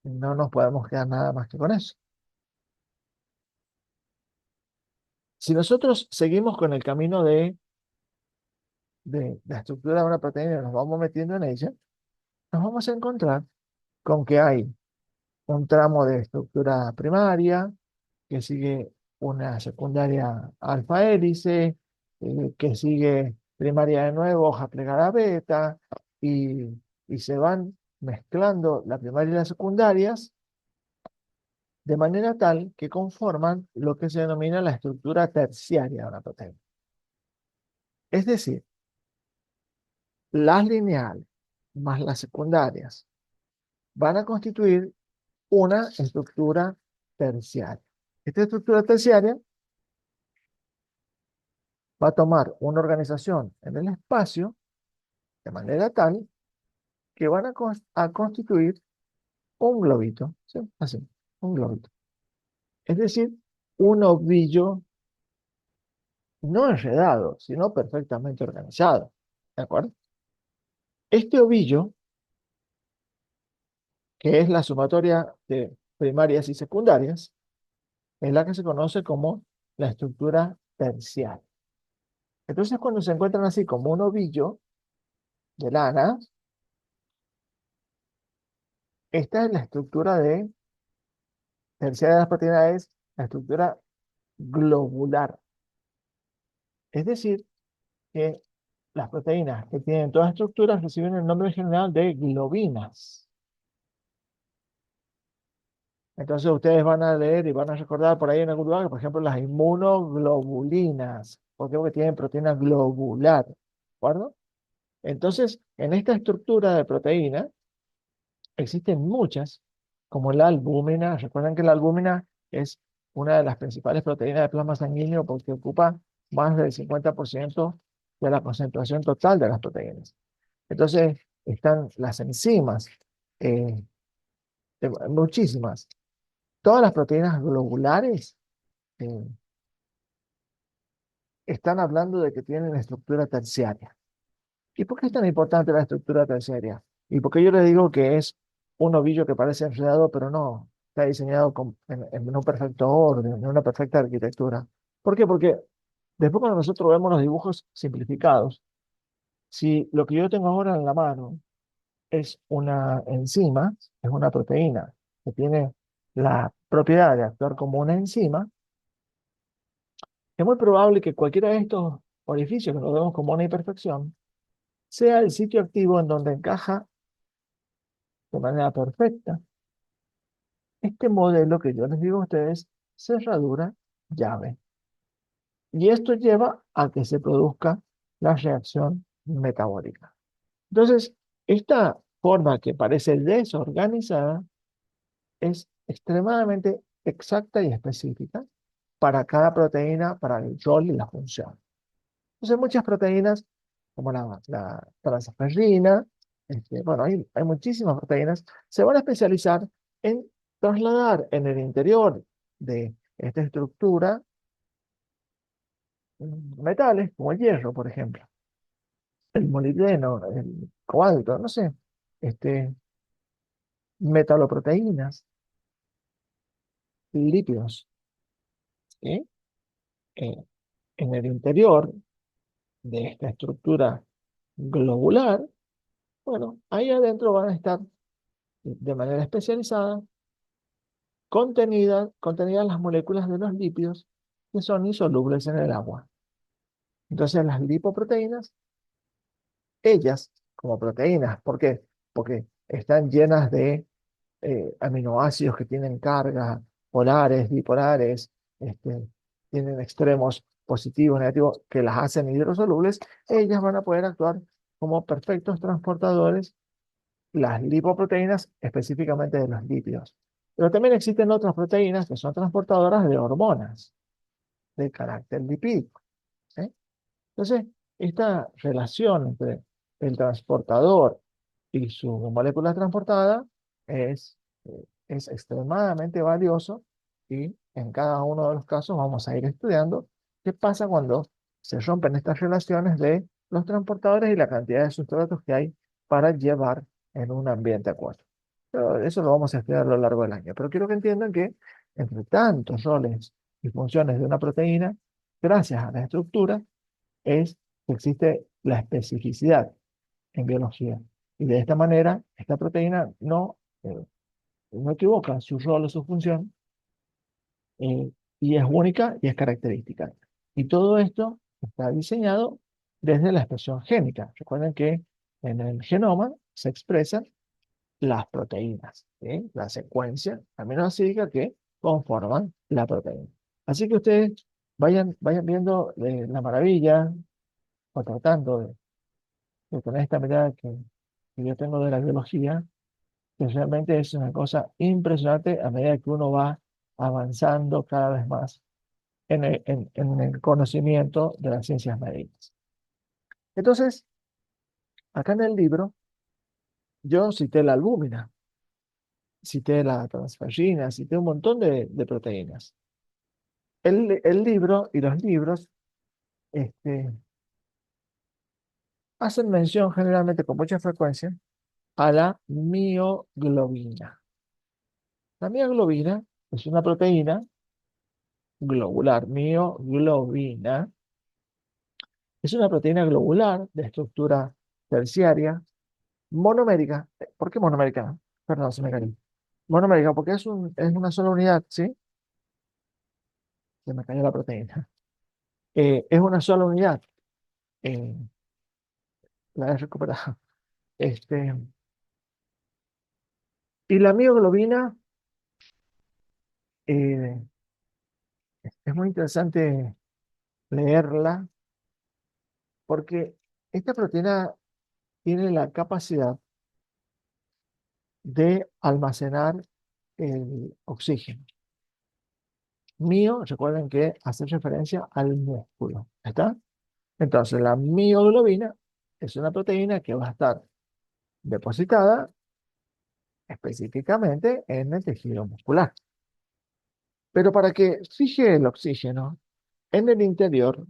no nos podemos quedar nada más que con eso. Si nosotros seguimos con el camino de la estructura de una proteína y nos vamos metiendo en ella, nos vamos a encontrar con que hay un tramo de estructura primaria, que sigue una secundaria alfa hélice, que sigue primaria de nuevo, hoja plegada beta, y, y se van mezclando la primaria y las secundarias de manera tal que conforman lo que se denomina la estructura terciaria de una proteína. Es decir, las lineales más las secundarias van a constituir una estructura terciaria. Esta estructura terciaria va a tomar una organización en el espacio de manera tal que van a constituir un globito, ¿sí? Así, un globito. Es decir, un ovillo no enredado, sino perfectamente organizado. ¿De acuerdo? Este ovillo, que es la sumatoria de primarias y secundarias, es la que se conoce como la estructura terciaria. Entonces, cuando se encuentran así como un ovillo de lana, esta es la estructura terciaria de las proteínas, es la estructura globular. Es decir, que las proteínas que tienen todas estructuras reciben el nombre general de globinas. Entonces ustedes van a leer y van a recordar por ahí en algún lugar, por ejemplo, las inmunoglobulinas. ¿Por qué? Porque tienen proteína globular. ¿De acuerdo? Entonces, en esta estructura de proteína existen muchas, como la albúmina. Recuerden que la albúmina es una de las principales proteínas de plasma sanguíneo porque ocupa más del 50% de la concentración total de las proteínas. Entonces, están las enzimas, eh, muchísimas. Todas las proteínas globulares eh, están hablando de que tienen estructura terciaria. ¿Y por qué es tan importante la estructura terciaria? ¿Y por qué yo les digo que es un ovillo que parece enredado, pero no, está diseñado en un perfecto orden, en una perfecta arquitectura? ¿Por qué? Porque después cuando nosotros vemos los dibujos simplificados, si lo que yo tengo ahora en la mano es una enzima, es una proteína que tiene la propiedad de actuar como una enzima, es muy probable que cualquiera de estos orificios que nos vemos como una imperfección sea el sitio activo en donde encaja de manera perfecta este modelo que yo les digo a ustedes, cerradura llave. Y esto lleva a que se produzca la reacción metabólica. Entonces, esta forma que parece desorganizada es extremadamente exacta y específica para cada proteína, para el rol y la función. Entonces, muchas proteínas, como la transferrina, bueno, hay muchísimas proteínas, se van a especializar en trasladar en el interior de esta estructura metales, como el hierro, por ejemplo, el molibdeno, el cobalto, no sé, este, metaloproteínas, lípidos, ¿sí? Eh, en el interior de esta estructura globular, bueno, ahí adentro van a estar de manera especializada contenidas las moléculas de los lípidos que son insolubles en el agua. Entonces, las lipoproteínas, ellas como proteínas, ¿por qué? Porque están llenas de aminoácidos que tienen cargas polares, bipolares, tienen extremos positivos, negativos, que las hacen hidrosolubles, ellas van a poder actuar como perfectos transportadores, las lipoproteínas específicamente de los lípidos. Pero también existen otras proteínas que son transportadoras de hormonas de carácter lipídico. ¿Sí? Entonces, esta relación entre el transportador y su molécula transportada es extremadamente valioso y en cada uno de los casos vamos a ir estudiando qué pasa cuando se rompen estas relaciones de los transportadores y la cantidad de sustratos que hay para llevar en un ambiente acuoso. Pero eso lo vamos a estudiar a lo largo del año. Pero quiero que entiendan que entre tantos roles y funciones de una proteína, gracias a la estructura, es que existe la especificidad en biología. Y de esta manera, esta proteína no equivoca su rol o su función, y es única y es característica. Y todo esto está diseñado desde la expresión génica. Recuerden que en el genoma se expresan las proteínas, ¿sí? La secuencia aminoácidica que conforman la proteína. Así que ustedes vayan viendo la maravilla o tratando de tener esta mirada que yo tengo de la biología, que realmente es una cosa impresionante a medida que uno va avanzando cada vez más en el conocimiento de las ciencias médicas. Entonces, acá en el libro, yo cité la albúmina, cité la transferrina, cité un montón de proteínas. El libro y los libros este, hacen mención generalmente con mucha frecuencia a la mioglobina. La mioglobina es una proteína globular. Mioglobina es una proteína globular de estructura terciaria, monomérica. ¿Por qué monomérica? Perdón, se me cayó. Monomérica, porque es una sola unidad, ¿sí? Se me cayó la proteína. Es una sola unidad. eh, la he recuperado. Este, y la mioglobina eh, es muy interesante leerla porque esta proteína tiene la capacidad de almacenar el oxígeno. Mío, recuerden que hace referencia al músculo. ¿Está? Entonces, la mioglobina es una proteína que va a estar depositada específicamente en el tejido muscular. Pero para que fije el oxígeno en el interior,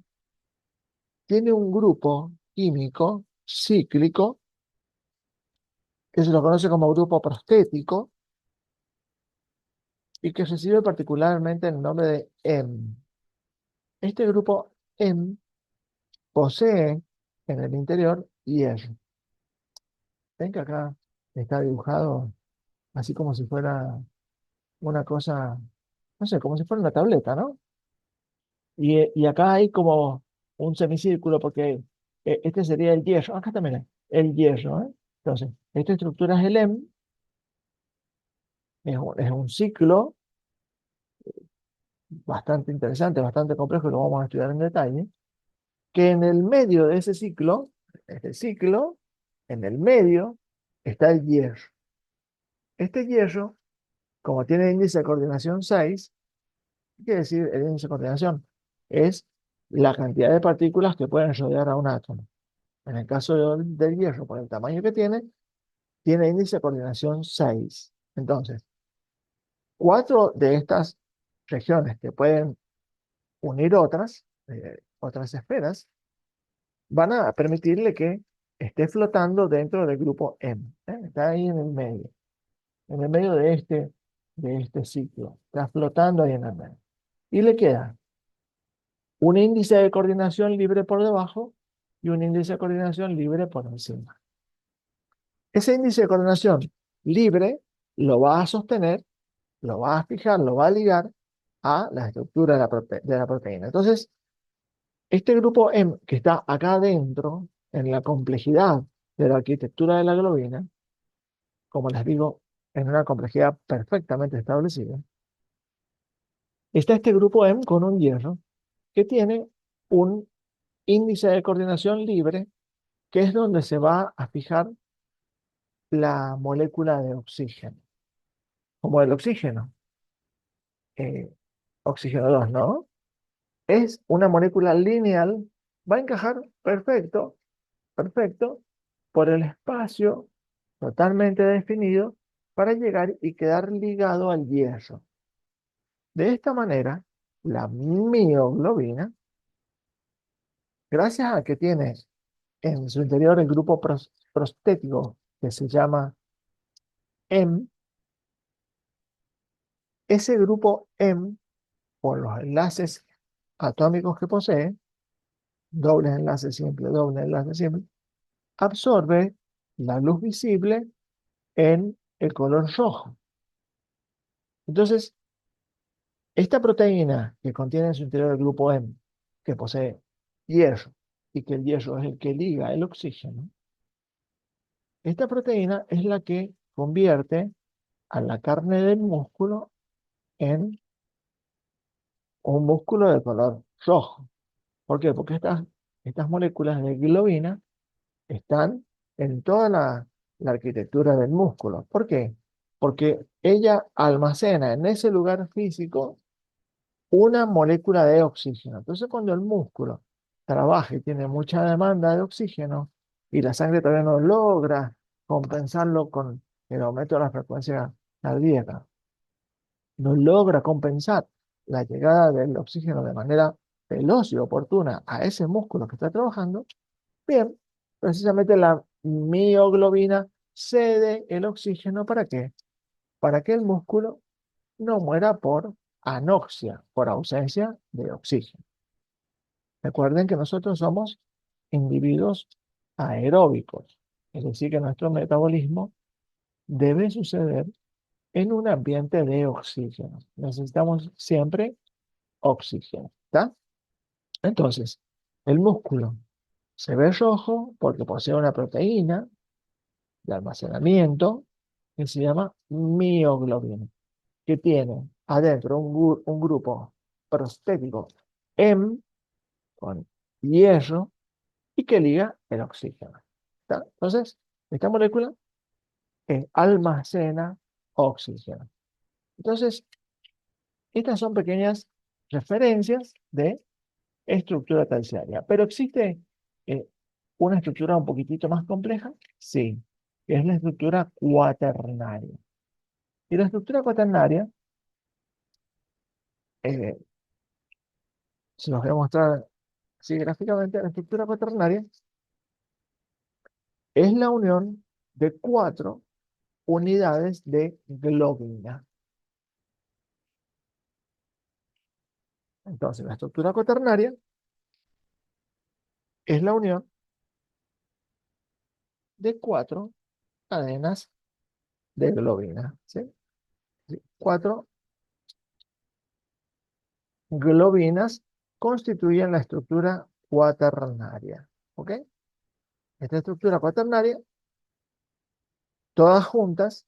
tiene un grupo químico cíclico que se lo conoce como grupo prostético y que recibe particularmente el nombre de EM. Este grupo EM posee en el interior hierro. Ven que acá está dibujado así como si fuera una cosa, no sé, como si fuera una tableta, ¿no? Y acá hay como un semicírculo porque este sería el hierro. Acá también hay el hierro, ¿eh? Entonces, esta estructura es el EM, es un ciclo bastante interesante, bastante complejo, y lo vamos a estudiar en detalle, que en el medio de ese ciclo, este ciclo, en el medio, está el hierro. Este hierro, como tiene índice de coordinación 6, ¿qué quiere decir el índice de coordinación? Es la cantidad de partículas que pueden rodear a un átomo. En el caso del hierro, por el tamaño que tiene índice de coordinación 6. Entonces, cuatro de estas regiones que pueden unir otras esferas, van a permitirle que esté flotando dentro del grupo M. Está ahí en el medio de este ciclo. Está flotando ahí en el medio. Y le queda un índice de coordinación libre por debajo y un índice de coordinación libre por encima. Ese índice de coordinación libre lo va a sostener, lo va a fijar, lo va a ligar a la estructura de la proteína. Entonces, este grupo M que está acá adentro, en la complejidad de la arquitectura de la globina, como les digo, en una complejidad perfectamente establecida, está este grupo M con un hierro que tiene un índice de coordinación libre, que es donde se va a fijar la molécula de oxígeno, como el oxígeno, eh, oxígeno 2, ¿no? Es una molécula lineal, va a encajar perfecto, perfecto, por el espacio totalmente definido para llegar y quedar ligado al hierro. De esta manera, la mioglobina, gracias a que tiene en su interior el grupo prostético que se llama M, ese grupo M, por los enlaces atómicos que posee, doble enlace simple, absorbe la luz visible en el color rojo. Entonces, esta proteína que contiene en su interior el grupo M, que posee hierro, y que el hierro es el que liga el oxígeno, esta proteína es la que convierte a la carne del músculo en un músculo de color rojo. ¿Por qué? Porque estas moléculas de globina están en toda la arquitectura del músculo. ¿Por qué? Porque ella almacena en ese lugar físico una molécula de oxígeno. Entonces, cuando el músculo trabaja y tiene mucha demanda de oxígeno y la sangre todavía no logra compensarlo con el aumento de la frecuencia cardíaca, no logra compensar la llegada del oxígeno de manera veloz y oportuna a ese músculo que está trabajando, bien, precisamente la mioglobina cede el oxígeno. ¿Para qué? Para que el músculo no muera por anoxia, por ausencia de oxígeno. Recuerden que nosotros somos individuos aeróbicos, es decir, que nuestro metabolismo debe suceder en un ambiente de oxígeno. Necesitamos siempre oxígeno, ¿está? Entonces, el músculo se ve rojo porque posee una proteína de almacenamiento que se llama mioglobina, que tiene adentro un grupo prostético M con hierro y que liga el oxígeno. ¿Está? Entonces, esta molécula almacena oxígeno. Entonces, estas son pequeñas referencias de estructura terciaria. Pero existe eh, una estructura un poquitito más compleja, sí, que es la estructura cuaternaria. Y la estructura cuaternaria, eh, si los voy a mostrar así gráficamente, la estructura cuaternaria es la unión de cuatro unidades de globina. Entonces, la estructura cuaternaria es la unión de cuatro cadenas de globina, ¿sí? Sí, cuatro globinas constituyen la estructura cuaternaria, ¿ok? Esta estructura cuaternaria, todas juntas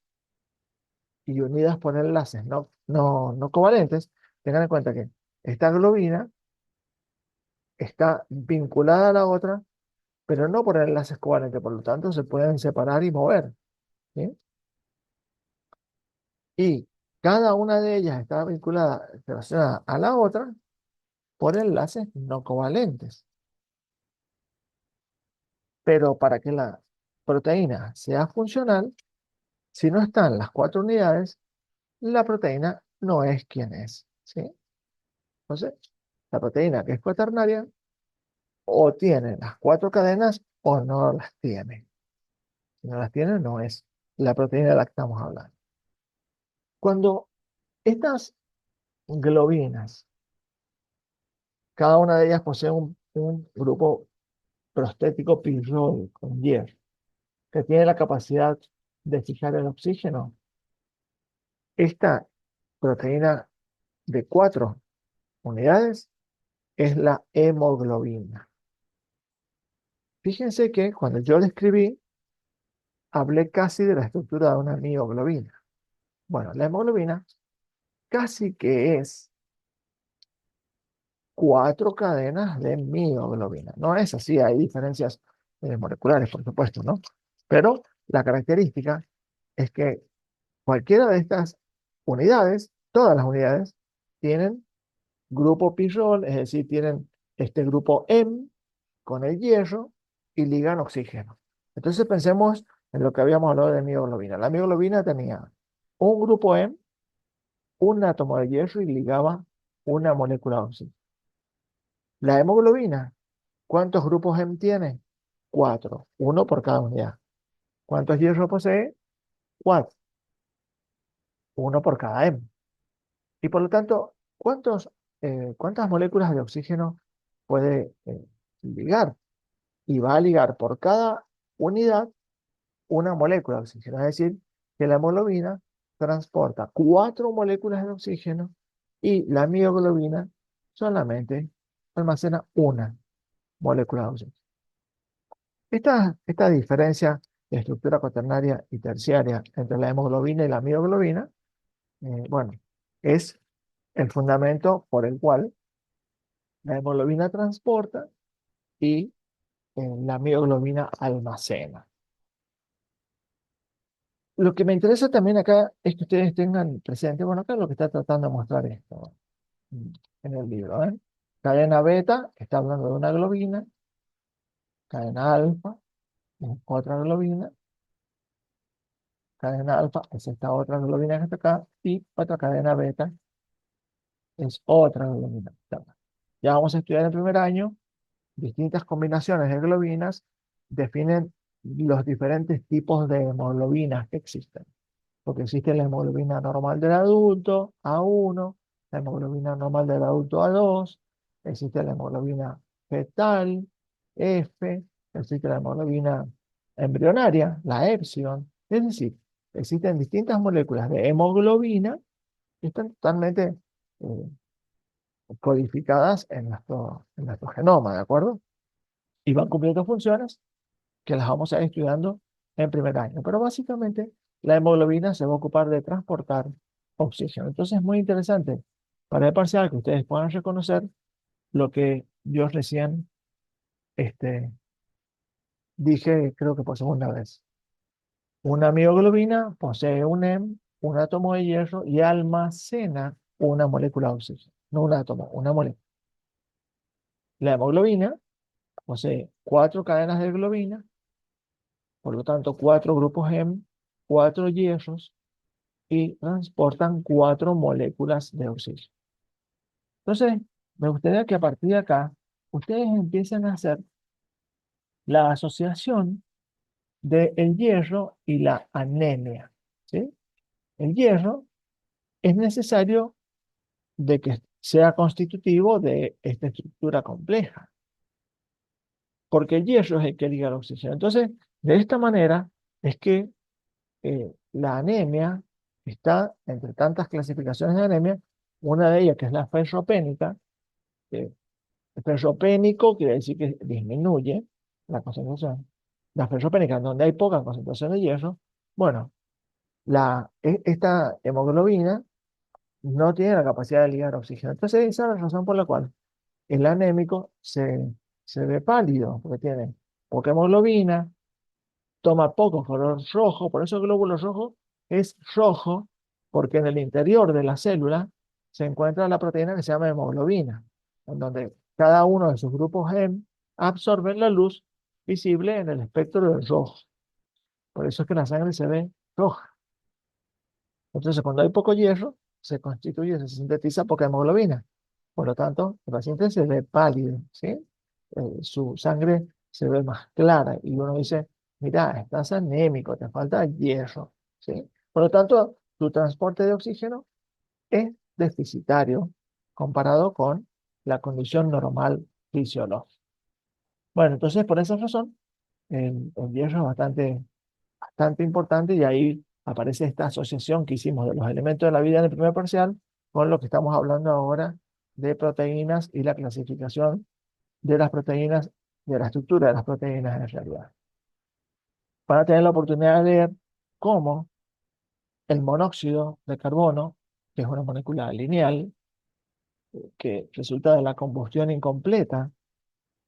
y unidas por enlaces no covalentes. Tengan en cuenta que esta globina está vinculada a la otra, pero no por enlaces covalentes, por lo tanto se pueden separar y mover, ¿sí? Y cada una de ellas está vinculada, relacionada a la otra por enlaces no covalentes. Pero para que la proteína sea funcional, si no están las cuatro unidades, la proteína no es quien es, ¿sí? Entonces, la proteína que es cuaternaria o tiene las cuatro cadenas o no las tiene. Si no las tiene, no es la proteína de la que estamos hablando. Cuando estas globinas, cada una de ellas posee un grupo prostético pirrol con hierro, que tiene la capacidad de fijar el oxígeno, esta proteína de cuatro unidades es la hemoglobina. Fíjense que cuando yo le escribí, hablé casi de la estructura de una mioglobina. Bueno, la hemoglobina casi que es cuatro cadenas de mioglobina. No es así, hay diferencias moleculares, por supuesto, ¿no? Pero la característica es que cualquiera de estas unidades, todas las unidades, tienen grupo pirrol, es decir, tienen este grupo M con el hierro y ligan oxígeno. Entonces pensemos en lo que habíamos hablado de mioglobina. La mioglobina tenía un grupo M, un átomo de hierro y ligaba una molécula de oxígeno. La hemoglobina, ¿cuántos grupos M tiene? Cuatro, uno por cada unidad. ¿Cuántos hierros posee? Cuatro, uno por cada M. Y por lo tanto, ¿cuántas moléculas de oxígeno puede ligar? Y va a ligar por cada unidad una molécula de oxígeno. Es decir, que la hemoglobina transporta cuatro moléculas de oxígeno y la mioglobina solamente almacena una molécula de oxígeno. Esta diferencia de estructura cuaternaria y terciaria entre la hemoglobina y la mioglobina, bueno, es el fundamento por el cual la hemoglobina transporta y la mioglobina almacena. Lo que me interesa también acá es que ustedes tengan presente, bueno, acá es lo que está tratando de mostrar esto en el libro, ¿eh? Cadena beta, está hablando de una globina, cadena alfa, otra globina, cadena alfa es esta otra globina que está acá, y otra cadena beta es otra globina. Ya vamos a estudiar en primer año, distintas combinaciones de globinas definen los diferentes tipos de hemoglobinas que existen. Porque existe la hemoglobina normal del adulto, A1, la hemoglobina normal del adulto A2, existe la hemoglobina fetal, F, existe la hemoglobina embrionaria, la epsilon. Es decir, existen distintas moléculas de hemoglobina que están totalmente eh, codificadas en nuestro genoma, ¿de acuerdo? Y van cumpliendo funciones que las vamos a ir estudiando en primer año. Pero básicamente la hemoglobina se va a ocupar de transportar oxígeno. Entonces es muy interesante para el parcial que ustedes puedan reconocer lo que yo recién este, dije, creo que por segunda vez. Una mioglobina posee un M, un átomo de hierro y almacena una molécula de oxígeno. No un átomo, una molécula. La hemoglobina posee cuatro cadenas de globina, por lo tanto, cuatro grupos M, cuatro hierros y transportan cuatro moléculas de oxígeno. Entonces, me gustaría que a partir de acá ustedes empiecen a hacer la asociación del hierro y la anemia, ¿sí? El hierro es necesario de que sea constitutivo de esta estructura compleja, porque el hierro es el que liga el oxígeno. Entonces, de esta manera es que la anemia está entre tantas clasificaciones de anemia, una de ellas que es la ferropénica. El ferropénico quiere decir que disminuye la concentración. La ferropénica, donde hay poca concentración de hierro, bueno, esta hemoglobina no tiene la capacidad de ligar oxígeno. Entonces, esa es la razón por la cual el anémico se ve pálido, porque tiene poca hemoglobina, toma poco color rojo, por eso el glóbulo rojo es rojo, porque en el interior de la célula se encuentra la proteína que se llama hemoglobina. en donde cada uno de sus grupos heme absorben la luz visible en el espectro del rojo. Por eso es que la sangre se ve roja. Entonces, cuando hay poco hierro, se constituye, se sintetiza poca hemoglobina. Por lo tanto, el paciente se ve pálido, ¿sí? Su sangre se ve más clara y uno dice, mira, estás anémico, te falta hierro, ¿sí? Por lo tanto, tu transporte de oxígeno es deficitario comparado con la condición normal fisiológica. Bueno, entonces por esa razón, el hierro es bastante importante y ahí aparece esta asociación que hicimos de los elementos de la vida en el primer parcial con lo que estamos hablando ahora de proteínas y la clasificación de las proteínas, de la estructura de las proteínas en realidad. Para tener la oportunidad de leer cómo el monóxido de carbono, que es una molécula lineal, que resulta de la combustión incompleta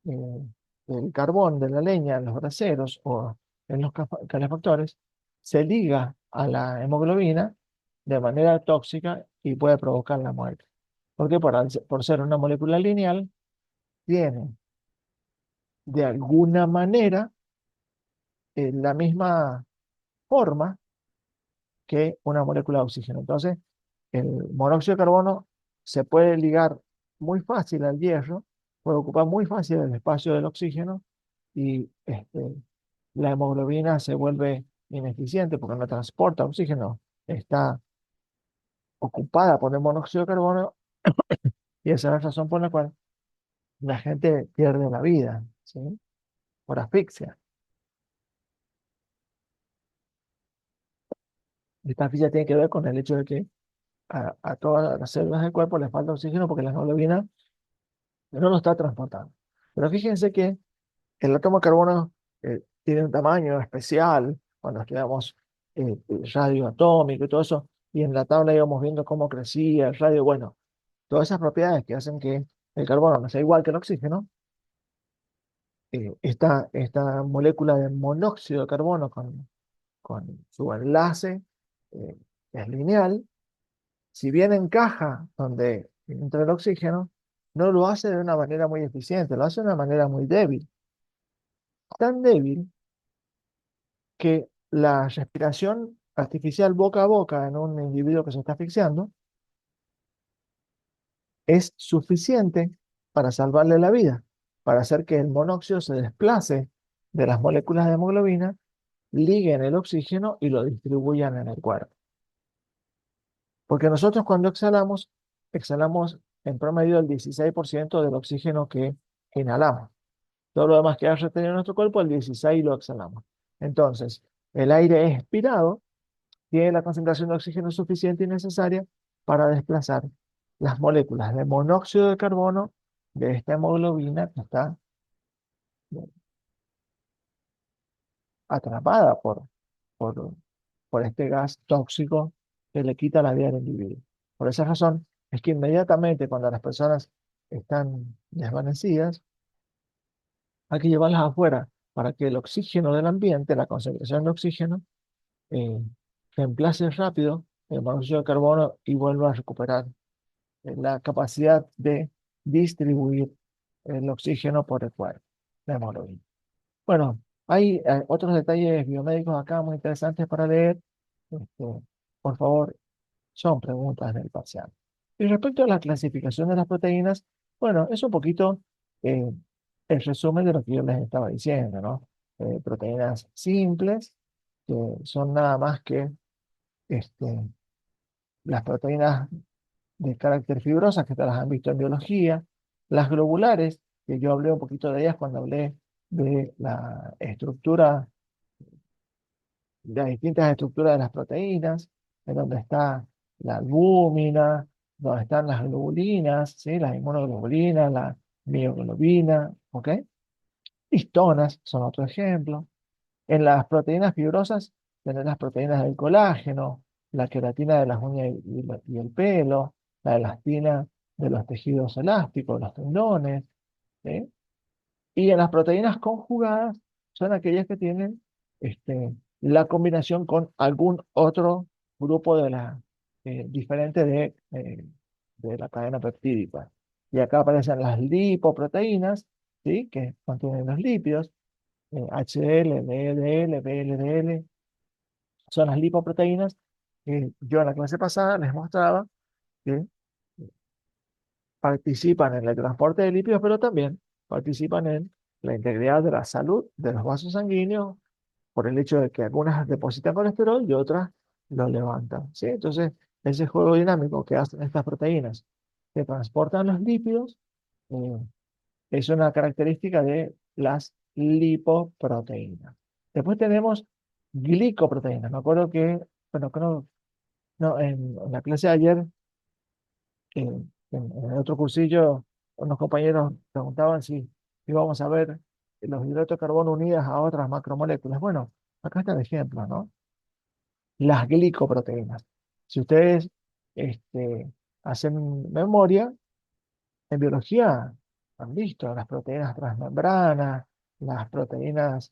eh, del carbón de la leña en los braseros o en los calefactores, se liga a la hemoglobina de manera tóxica y puede provocar la muerte. Porque por ser una molécula lineal, tiene de alguna manera la misma forma que una molécula de oxígeno. Entonces, el monóxido de carbono se puede ligar muy fácil al hierro, puede ocupar muy fácil el espacio del oxígeno y la hemoglobina se vuelve ineficiente porque no transporta oxígeno, está ocupada por el monóxido de carbono y esa es la razón por la cual la gente pierde la vida, ¿sí? Por asfixia. Esta asfixia tiene que ver con el hecho de que a todas las células del cuerpo les falta oxígeno porque la hemoglobina no lo está transportando. Pero fíjense que el átomo de carbono tiene un tamaño especial cuando estudiamos el radio atómico y todo eso, y en la tabla íbamos viendo cómo crecía el radio. Bueno, todas esas propiedades que hacen que el carbono no sea igual que el oxígeno, esta molécula de monóxido de carbono con su enlace eh, es lineal, si bien encaja donde entra el oxígeno, no lo hace de una manera muy eficiente, lo hace de una manera muy débil. Tan débil que la respiración artificial boca a boca en un individuo que se está asfixiando es suficiente para salvarle la vida, para hacer que el monóxido se desplace de las moléculas de hemoglobina, liguen el oxígeno y lo distribuyan en el cuerpo. Porque nosotros cuando exhalamos, exhalamos en promedio el 16% del oxígeno que inhalamos. Todo lo demás que ha retenido en nuestro cuerpo, el 16 lo exhalamos. Entonces, el aire expirado tiene la concentración de oxígeno suficiente y necesaria para desplazar las moléculas de monóxido de carbono de esta hemoglobina que está atrapada por, por este gas tóxico que le quita la vida al individuo. Por esa razón es que inmediatamente cuando las personas están desvanecidas, hay que llevarlas afuera para que el oxígeno del ambiente, la concentración de oxígeno, eh, reemplace rápido el monóxido de carbono y vuelva a recuperar la capacidad de distribuir el oxígeno por el cuerpo, la hemoglobina. Bueno, hay otros detalles biomédicos acá muy interesantes para leer. Este, por favor, son preguntas del parcial. Y respecto a la clasificación de las proteínas, bueno, es un poquito eh, el resumen de lo que yo les estaba diciendo, ¿no? Proteínas simples, que son nada más que este, las proteínas de carácter fibrosa, que te las han visto en biología, las globulares, que yo hablé un poquito de ellas cuando hablé de la estructura, de las distintas estructuras de las proteínas, en donde está la albúmina, donde están las globulinas, ¿sí? Las inmunoglobulinas, la mioglobina, ¿ok? Histonas son otro ejemplo. En las proteínas fibrosas, tenés las proteínas del colágeno, la queratina de las uñas y el pelo, la elastina de los tejidos elásticos, los tendones, ¿sí? Y en las proteínas conjugadas son aquellas que tienen la combinación con algún otro grupo diferente de la cadena peptídica. Y acá aparecen las lipoproteínas, ¿sí? Que contienen los lípidos, HDL, LDL, VLDL, son las lipoproteínas que yo en la clase pasada les mostraba que participan en el transporte de lípidos, pero también participan en la integridad de la salud de los vasos sanguíneos por el hecho de que algunas depositan colesterol y otras lo levantan, ¿sí? Entonces, ese juego dinámico que hacen estas proteínas que transportan los lípidos eh, es una característica de las lipoproteínas. Después tenemos glicoproteínas. Me acuerdo que, bueno, creo, no, en la clase de ayer, en el otro cursillo, unos compañeros preguntaban si íbamos a ver los hidratos de carbono unidas a otras macromoléculas. Bueno, acá está el ejemplo, ¿no? Las glicoproteínas. Si ustedes hacen memoria, en biología han visto las proteínas transmembranas, las proteínas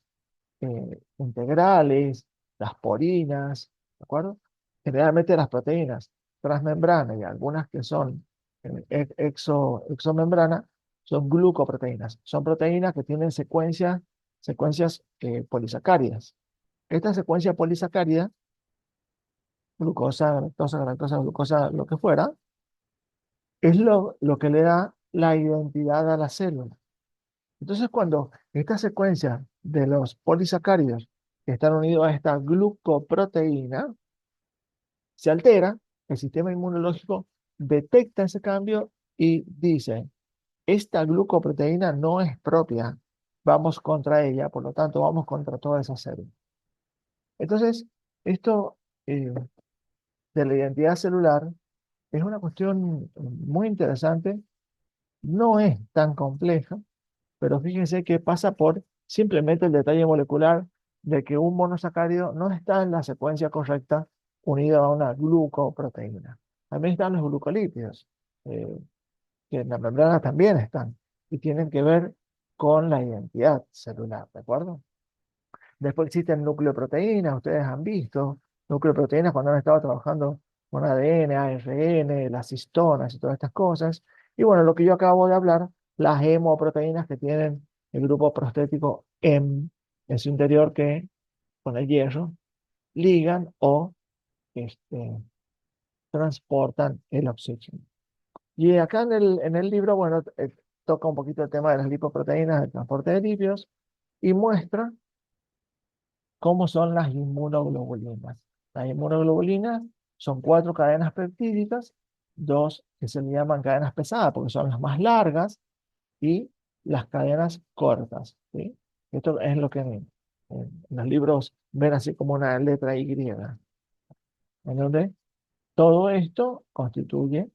integrales, las porinas, ¿de acuerdo? Generalmente las proteínas transmembrana y algunas que son exomembrana son glucoproteínas. Son proteínas que tienen secuencias polisacáridas. Esta secuencia polisacárida, glucosa, galactosa, glucosa, lo que fuera, es lo que le da la identidad a la célula. Entonces, cuando esta secuencia de los polisacáridos que están unidos a esta glucoproteína se altera, el sistema inmunológico detecta ese cambio y dice, esta glucoproteína no es propia, vamos contra ella, por lo tanto, vamos contra toda esa célula. Entonces, esto de la identidad celular es una cuestión muy interesante, no es tan compleja, pero fíjense que pasa por simplemente el detalle molecular de que un monosacárido no está en la secuencia correcta unido a una glucoproteína. También están los glucolípidos, eh, que en la membrana también están y tienen que ver con la identidad celular, ¿de acuerdo? Después existen nucleoproteínas, ustedes han visto nucleoproteínas cuando han estado trabajando con ADN, ARN, las histonas y todas estas cosas. Y bueno, lo que yo acabo de hablar, las hemoproteínas que tienen el grupo prostético M en su interior que con el hierro ligan o este, transportan el oxígeno. Y acá en el libro, bueno, toca un poquito el tema de las lipoproteínas, el transporte de lípidos y muestra cómo son las inmunoglobulinas. Las inmunoglobulinas son 4 cadenas peptídicas, 2 que se le llaman cadenas pesadas porque son las más largas y las cadenas cortas, ¿sí? Esto es lo que en los libros ven así como una letra Y, en donde todo esto constituye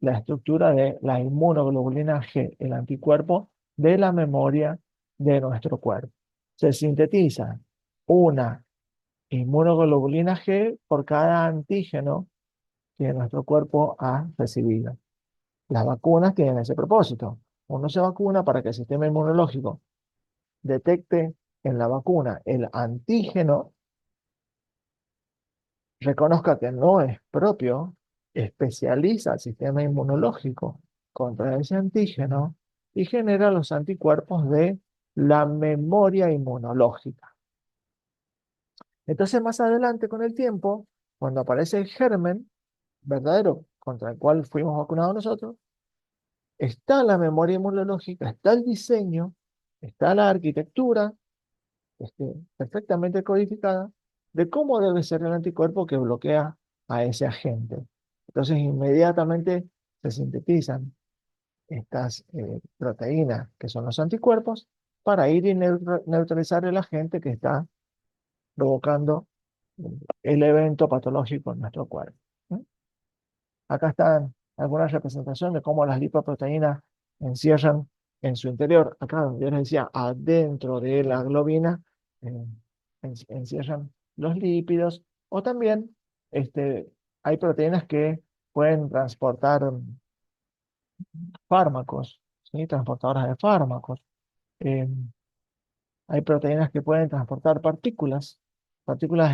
la estructura de la inmunoglobulina G, el anticuerpo de la memoria de nuestro cuerpo. Se sintetiza una inmunoglobulina G por cada antígeno que nuestro cuerpo ha recibido. Las vacunas tienen ese propósito. Uno se vacuna para que el sistema inmunológico detecte en la vacuna el antígeno, reconozca que no es propio, especializa el sistema inmunológico contra ese antígeno y genera los anticuerpos de la memoria inmunológica. Entonces, más adelante con el tiempo, cuando aparece el germen verdadero contra el cual fuimos vacunados nosotros, está la memoria inmunológica, está el diseño, está la arquitectura perfectamente codificada de cómo debe ser el anticuerpo que bloquea a ese agente. Entonces, inmediatamente se sintetizan estas proteínas que son los anticuerpos para ir y neutralizar el agente que está provocando el evento patológico en nuestro cuerpo. ¿Sí? Acá están algunas representaciones de cómo las lipoproteínas encierran en su interior, acá donde yo les decía, adentro de la globina, eh, encierran los lípidos, o también hay proteínas que pueden transportar fármacos, ¿sí? Transportadoras de fármacos. Eh, Hay proteínas que pueden transportar partículas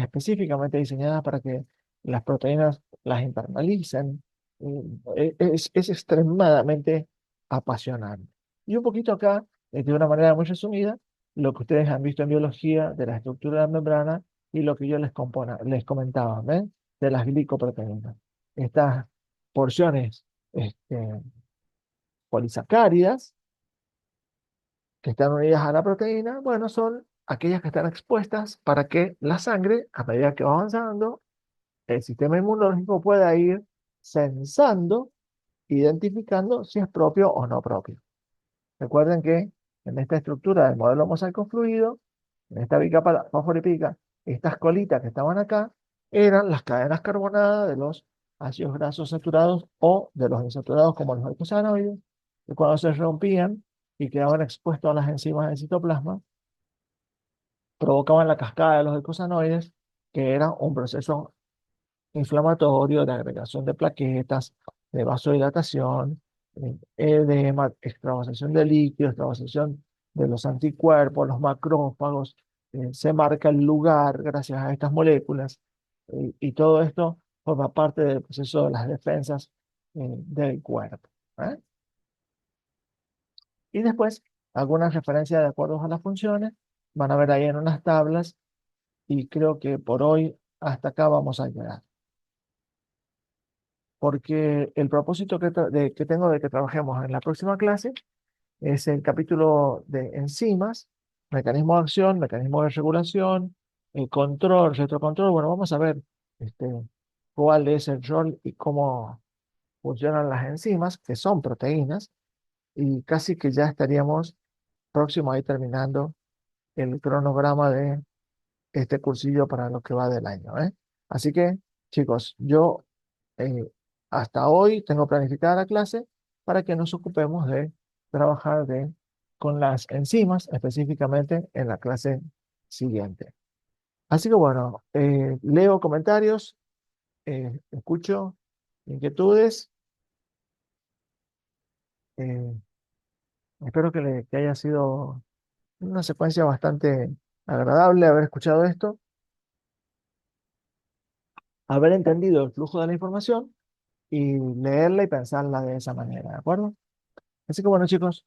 específicamente diseñadas para que las proteínas las internalicen. Es extremadamente apasionante. Y un poquito acá, de una manera muy resumida, lo que ustedes han visto en biología de la estructura de la membrana y lo que yo les comentaba, ¿ven? De las glicoproteínas. Estas porciones polisacáridas que están unidas a la proteína, bueno, son aquellas que están expuestas para que la sangre, a medida que va avanzando, el sistema inmunológico pueda ir sensando, identificando si es propio o no propio. Recuerden que en esta estructura del modelo mosaico fluido, en esta bicapa fosfolípica, estas colitas que estaban acá eran las cadenas carbonadas de los ácidos grasos saturados o de los insaturados como los eicosanoides, que cuando se rompían y quedaban expuestos a las enzimas del citoplasma, provocaban la cascada de los eicosanoides, que era un proceso inflamatorio, de agregación de plaquetas, de vasodilatación, edema, extravasación de líquido, extravasación de los anticuerpos, los macrófagos, se marca el lugar gracias a estas moléculas, y todo esto forma parte del proceso de las defensas del cuerpo. ¿Eh? Y después, algunas referencias de acuerdo a las funciones, van a ver ahí en unas tablas, y creo que por hoy hasta acá vamos a llegar, porque el propósito que tengo de que trabajemos en la próxima clase es el capítulo de enzimas, mecanismo de acción, mecanismo de regulación, control, retrocontrol. Bueno, vamos a ver este, cuál es el rol y cómo funcionan las enzimas, que son proteínas, y casi que ya estaríamos próximos a ir terminando el cronograma de este cursillo para lo que va del año, ¿eh? Así que, chicos, yo eh, hasta hoy tengo planificada la clase para que nos ocupemos de trabajar con las enzimas, específicamente en la clase siguiente. Así que bueno, leo comentarios, escucho inquietudes. eh, Espero que haya sido una secuencia bastante agradable haber escuchado esto, haber entendido el flujo de la información y leerla y pensarla de esa manera, ¿de acuerdo? Así que bueno, chicos,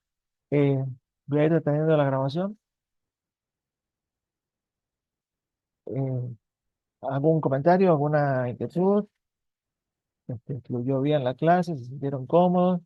eh, voy a ir deteniendo la grabación. Eh, ¿Algún comentario, alguna inquietud? ¿Fluyó bien la clase? ¿Se sintieron cómodos?